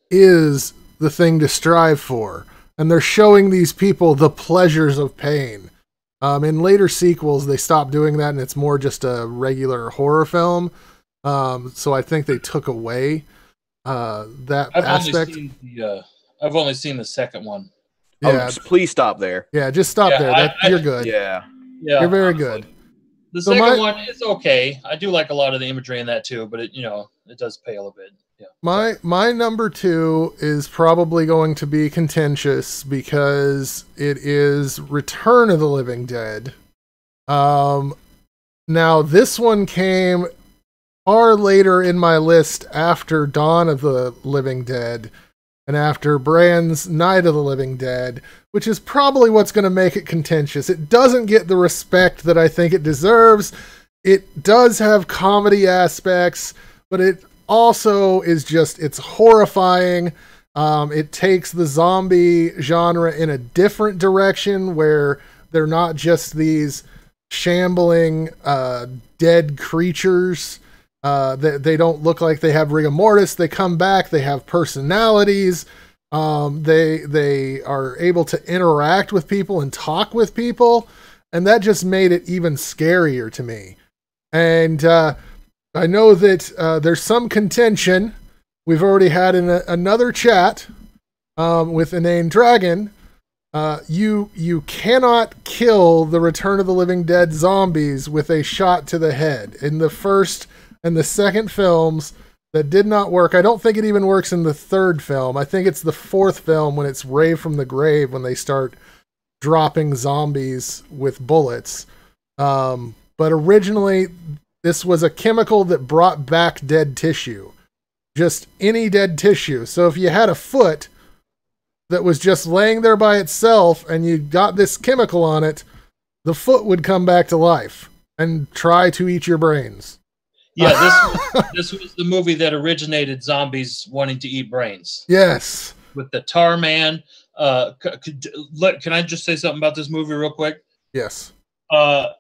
is the thing to strive for. And they're showing these people the pleasures of pain. In later sequels, they stopped doing that, and it's more just a regular horror film. So I think they took away that aspect. I've only seen the second one. Yeah. Oh, please stop there. Yeah, just stop there. You're good. Yeah. You're very good. The second one is okay. I do like a lot of the imagery in that too, but it does pale a bit. Yeah. My number 2 is probably going to be contentious because it is Return of the Living Dead. Now this one came far later in my list after Dawn of the Living Dead and after Bran's Night of the Living Dead, which is probably what's going to make it contentious. It doesn't get the respect that I think it deserves. It does have comedy aspects, but it also is it's horrifying. It takes the zombie genre in a different direction where they're not just these shambling dead creatures. They don't look like they have rigor mortis. They come back. They have personalities. They are able to interact with people and talk with people. And that just made it even scarier to me. And I know that there's some contention. We've already had in another chat with Inane Dragon. You cannot kill the Return of the Living Dead zombies with a shot to the head. In the first and the second films, that did not work. I don't think it even works in the third film. I think it's the fourth film when it's Rave from the Grave when they start dropping zombies with bullets. But originally, this was a chemical that brought back dead tissue. Just any dead tissue. So if you had a foot that was just laying there by itself and you got this chemical on it, the foot would come back to life and try to eat your brains. Yeah, this was the movie that originated zombies wanting to eat brains. Yes. With the Tar Man. Can I just say something about this movie real quick? Yes. One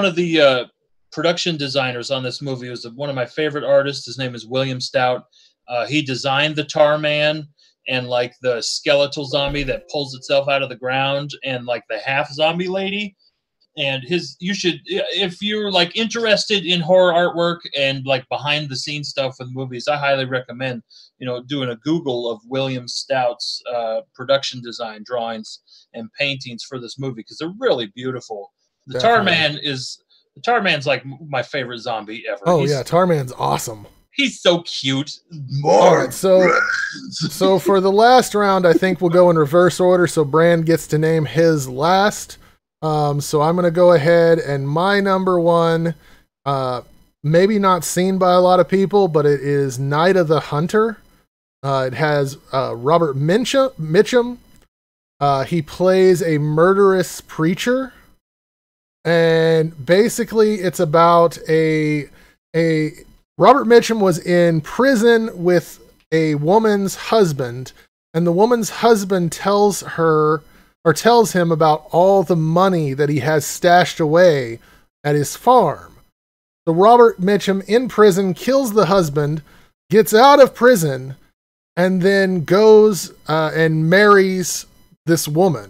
of the production designers on this movie was one of my favorite artists. His name is William Stout. He designed the Tar Man and like the skeletal zombie that pulls itself out of the ground and like the half zombie lady. And you should, if you're like interested in horror artwork and like behind the scenes stuff with movies, I highly recommend, doing a Google of William Stout's production design drawings and paintings for this movie because they're really beautiful. The Tar Man's like my favorite zombie ever. Oh, Tar Man's awesome. He's so cute. All right, so for the last round, I think we'll go in reverse order. So Bran gets to name his last. So I'm going to go ahead and my number 1, maybe not seen by a lot of people, but it is Night of the Hunter. It has Robert Mitchum. He plays a murderous preacher. And basically it's about a Robert Mitchum was in prison with a woman's husband, and the woman's husband tells him about all the money that he has stashed away at his farm. So Robert Mitchum in prison kills the husband, gets out of prison, and then goes and marries this woman.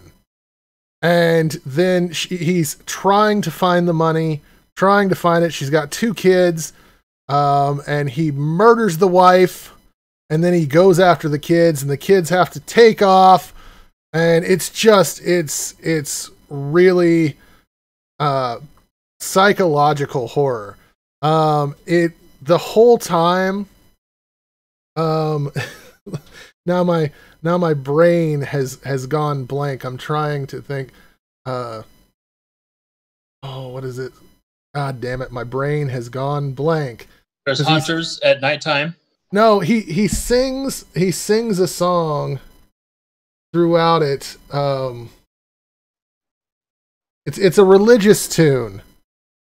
And then he's trying to find the money, trying to find it. She's got 2 kids, and he murders the wife, and then he goes after the kids, and the kids have to take off. And it's just, it's really psychological horror. The whole time, now my brain has gone blank. I'm trying to think. What is it? God damn it! My brain has gone blank. There's hunters at nighttime. No, he sings a song throughout it. It's a religious tune,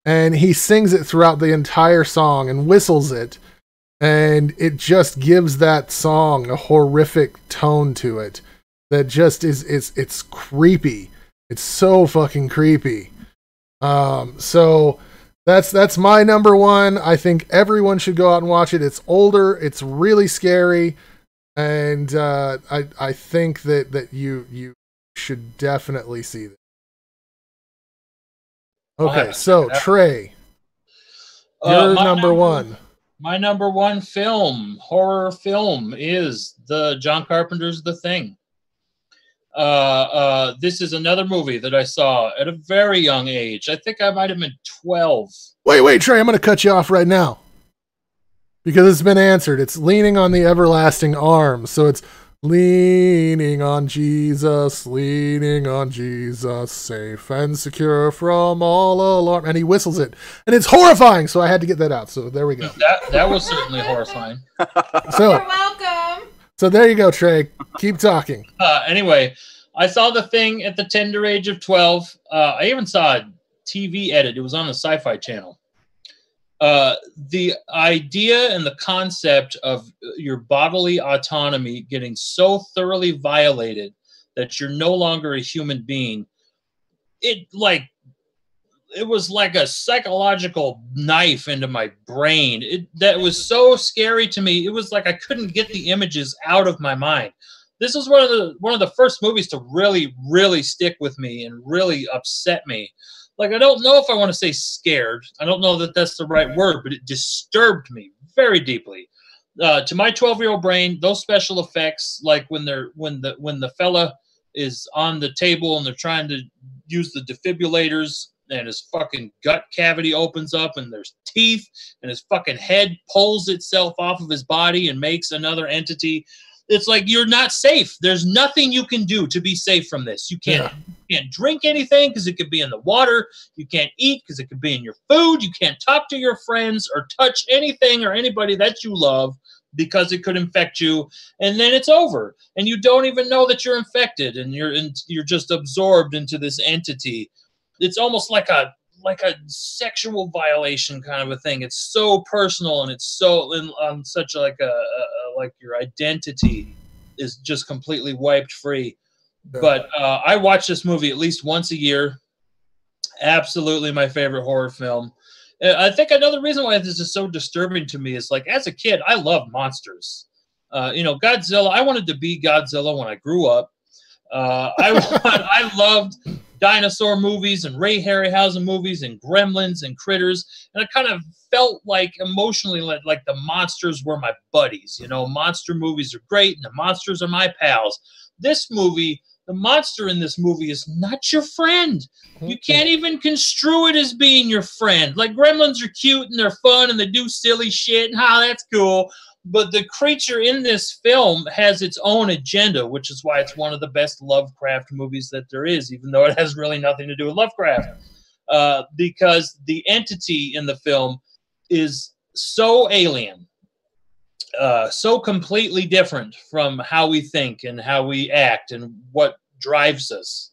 and he sings it throughout the entire song and whistles it. And it just gives that song a horrific tone to it that just it's creepy. It's so fucking creepy. So that's my number one. I think everyone should go out and watch it. It's older, it's really scary, and I think that you should definitely see this. Okay, so Trey, your number one. My number one horror film, is John Carpenter's The Thing. This is another movie that I saw at a very young age. I think I might have been 12. Wait, Trey, I'm going to cut you off right now because it's been answered. It's leaning on the everlasting arms. So it's leaning on Jesus, safe and secure from all alarm. And he whistles it. And it's horrifying. So I had to get that out. So there we go. That was certainly horrifying. So, you're welcome. So there you go, Trey. Keep talking. Anyway, I saw The Thing at the tender age of 12. I even saw a TV edit. It was on the Sci-Fi Channel. The idea and the concept of your bodily autonomy getting so thoroughly violated that you're no longer a human being, it was like a psychological knife into my brain. That was so scary to me. It was like I couldn't get the images out of my mind. This was one of the first movies to really, really stick with me and really upset me. Like, I don't know if I want to say scared. I don't know that that's the right word, but it disturbed me very deeply. To my 12-year-old brain, those special effects, like when the fella is on the table and they're trying to use the defibrillators and his fucking gut cavity opens up and there's teeth and his fucking head pulls itself off of his body and makes another entity. It's like, you're not safe. There's nothing you can do to be safe from this. You can't drink anything because it could be in the water. You can't eat because it could be in your food. You can't talk to your friends or touch anything or anybody that you love because it could infect you. And then it's over. And you don't even know that you're infected, and you're just absorbed into this entity. It's almost like a sexual violation kind of a thing. It's so personal, and it's so such like your identity is just completely wiped free. Yeah. But I watch this movie at least once a year. Absolutely my favorite horror film. I think another reason why this is so disturbing to me is, like, as a kid, I loved monsters. Godzilla. I wanted to be Godzilla when I grew up. I loved dinosaur movies and Ray Harryhausen movies and Gremlins and Critters, and I kind of felt like emotionally like the monsters were my buddies. Monster movies are great, and the monsters are my pals. This movie, the monster in this movie is not your friend. You can't even construe it as being your friend. Like, Gremlins are cute and they're fun and they do silly shit, and that's cool. But the creature in this film has its own agenda, which is why it's one of the best Lovecraft movies that there is, even though it has really nothing to do with Lovecraft. Because the entity in the film is so alien, so completely different from how we think and how we act and what drives us,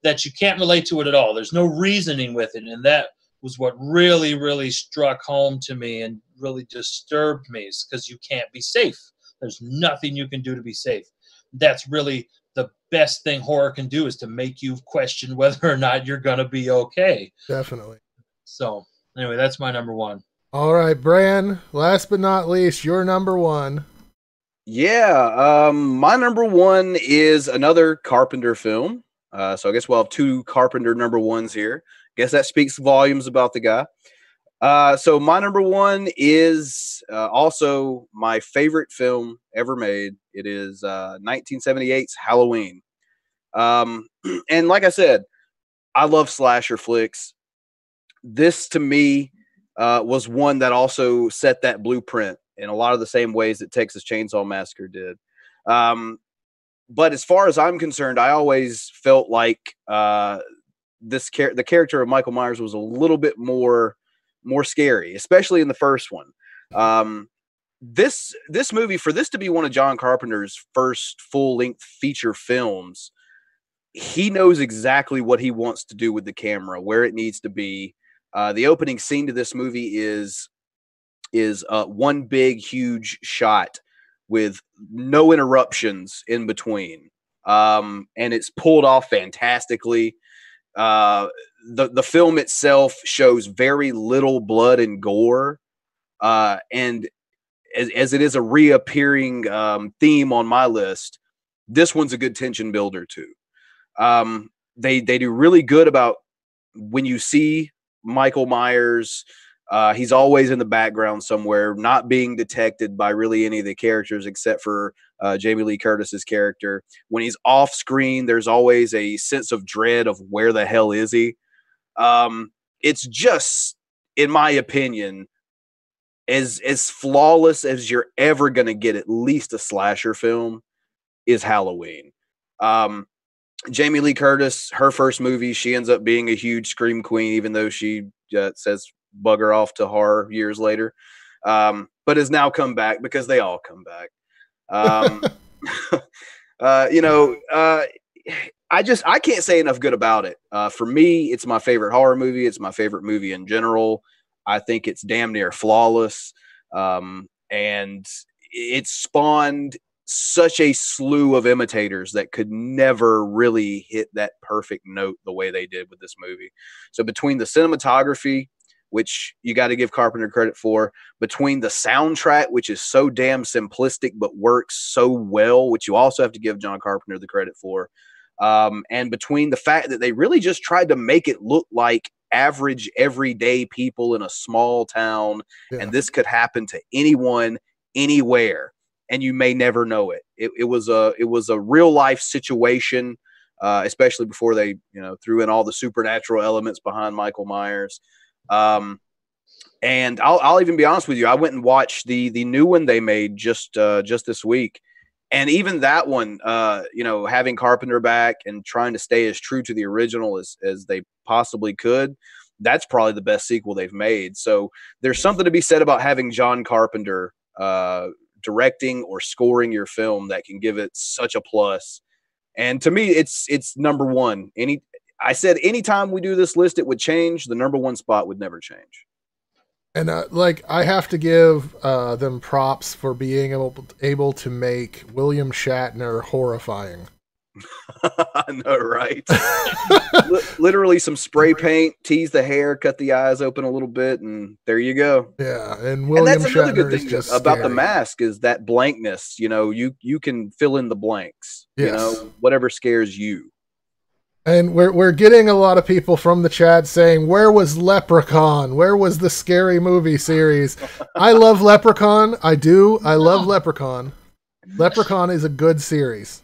that you can't relate to it at all. There's no reasoning with it, and that was what really, really struck home to me and really disturbed me, because you can't be safe. There's nothing you can do to be safe. That's really the best thing horror can do, is to make you question whether or not you're going to be okay. Definitely. So anyway, that's my number one. All right, Bran, last but not least, your number one. Yeah, my number one is another Carpenter film. So I guess we'll have two Carpenter number ones here. Guess that speaks volumes about the guy. So my number one is also my favorite film ever made. It is 1978's Halloween. And like I said, I love slasher flicks. This to me was one that also set that blueprint in a lot of the same ways that Texas Chainsaw Massacre did. But as far as I'm concerned, I always felt like the character of Michael Myers was a little bit more scary, especially in the first one. This movie, for this to be one of John Carpenter's first full-length feature films, he knows exactly what he wants to do with the camera, where it needs to be. The opening scene to this movie is one big, huge shot with no interruptions in between. And it's pulled off fantastically. The film itself shows very little blood and gore. And as it is a reappearing theme on my list, this one's a good tension builder too. They do really good about when you see Michael Myers, he's always in the background somewhere, not being detected by really any of the characters except for Jamie Lee Curtis's character. When he's off screen, there's always a sense of dread of where the hell is he. It's just, in my opinion, as flawless as you're ever going to get at least a slasher film is Halloween. Jamie Lee Curtis, her first movie, she ends up being a huge scream queen, even though she says bugger off to horror years later, but has now come back because they all come back. I can't say enough good about it. For me, it's my favorite horror movie. It's my favorite movie in general. I think it's damn near flawless. And it spawned such a slew of imitators that could never really hit that perfect note the way they did with this movie. So between the cinematography, which you got to give Carpenter credit for, between the soundtrack, which is so damn simplistic but works so well, which you also have to give John Carpenter the credit for, and between the fact that they really just tried to make it look like average, everyday people in a small town, and this could happen to anyone, anywhere, and you may never know it. It was a real life situation, especially before they threw in all the supernatural elements behind Michael Myers. And I'll even be honest with you, I went and watched the new one they made just this week, and even that one, having Carpenter back and trying to stay as true to the original as they possibly could, that's probably the best sequel they've made. So there's something to be said about having John Carpenter directing or scoring your film that can give it such a plus. And to me, it's number one. I said anytime we do this list, it would change. The number one spot would never change. And I have to give them props for being able to make William Shatner horrifying. I know, right? Literally some spray paint, tease the hair, cut the eyes open a little bit, and there you go. Yeah, and William that's Shatner another good thing is about scary. the mask is that blankness. You can fill in the blanks. Yes. Whatever scares you. And we're getting a lot of people from the chat saying, where was Leprechaun? Where was the Scary Movie series? I love Leprechaun. I do. I love Leprechaun. Leprechaun is a good series.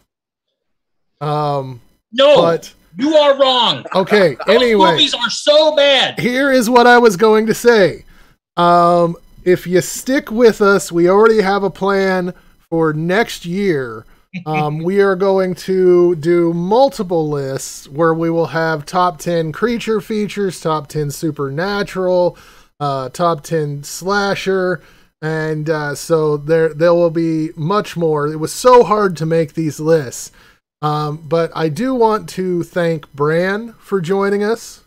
No, but you are wrong. Okay, anyway. Those movies are so bad. Here is what I was going to say. If you stick with us, we already have a plan for next year. We are going to do multiple lists where we will have top 10 creature features, top 10 supernatural, top 10 slasher, and so there will be much more. It was so hard to make these lists. But I do want to thank Bran for joining us.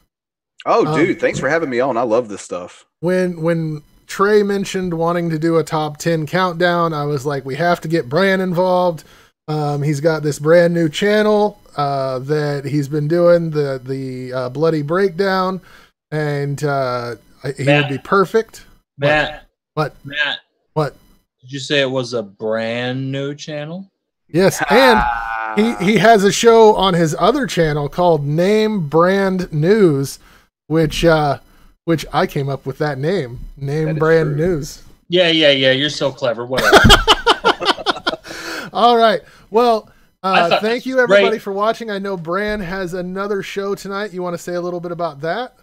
Oh, dude, thanks for having me on. I love this stuff. When Trey mentioned wanting to do a top 10 countdown, I was like, we have to get Bran involved. He's got this brand new channel that he's been doing, the Bloody Breakdown. and he would be perfect. Matt. What? Matt. What? Did you say it was a brand new channel? Yes, and he has a show on his other channel called Name Brand News, which I came up with that name. Name Brand News. Yeah. You're so clever. Whatever. All right. Well, thank you everybody for watching. I know Bran has another show tonight. You want to say a little bit about that?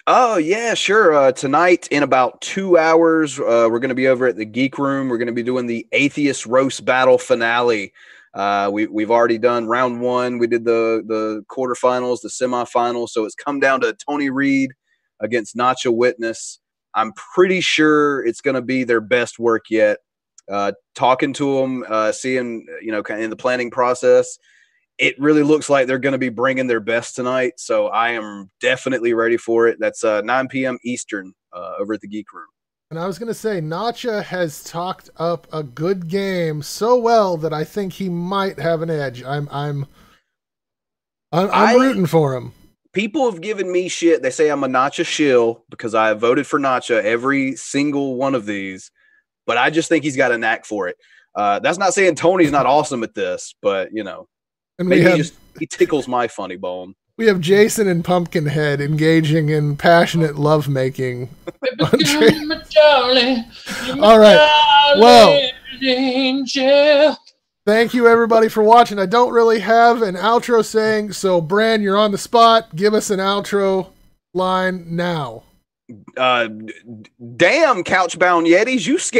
Oh, yeah, sure. Tonight, in about 2 hours, we're going to be over at the Geek Room. We're going to be doing the Atheist Roast Battle finale. We've already done round one. We did the quarterfinals, the semifinals. So it's come down to Tony Reed against Nacho Witness. I'm pretty sure it's going to be their best work yet. Talking to them, seeing, kind of in the planning process, it really looks like they're going to be bringing their best tonight. So I am definitely ready for it. That's 9 p.m. Eastern over at the Geek Room. And I was going to say, Nacha has talked up a good game so well that I think he might have an edge. I'm rooting for him. People have given me shit. They say I'm a Nacha shill because I have voted for Nacha every single one of these. But I just think he's got a knack for it. That's not saying Tony's not awesome at this, but, And maybe he tickles my funny bone. We have Jason and Pumpkinhead engaging in passionate lovemaking. All right. Well, thank you everybody for watching. I don't really have an outro saying, so Bran, you're on the spot. Give us an outro line now. Damn, Couchbound Yetis, you scared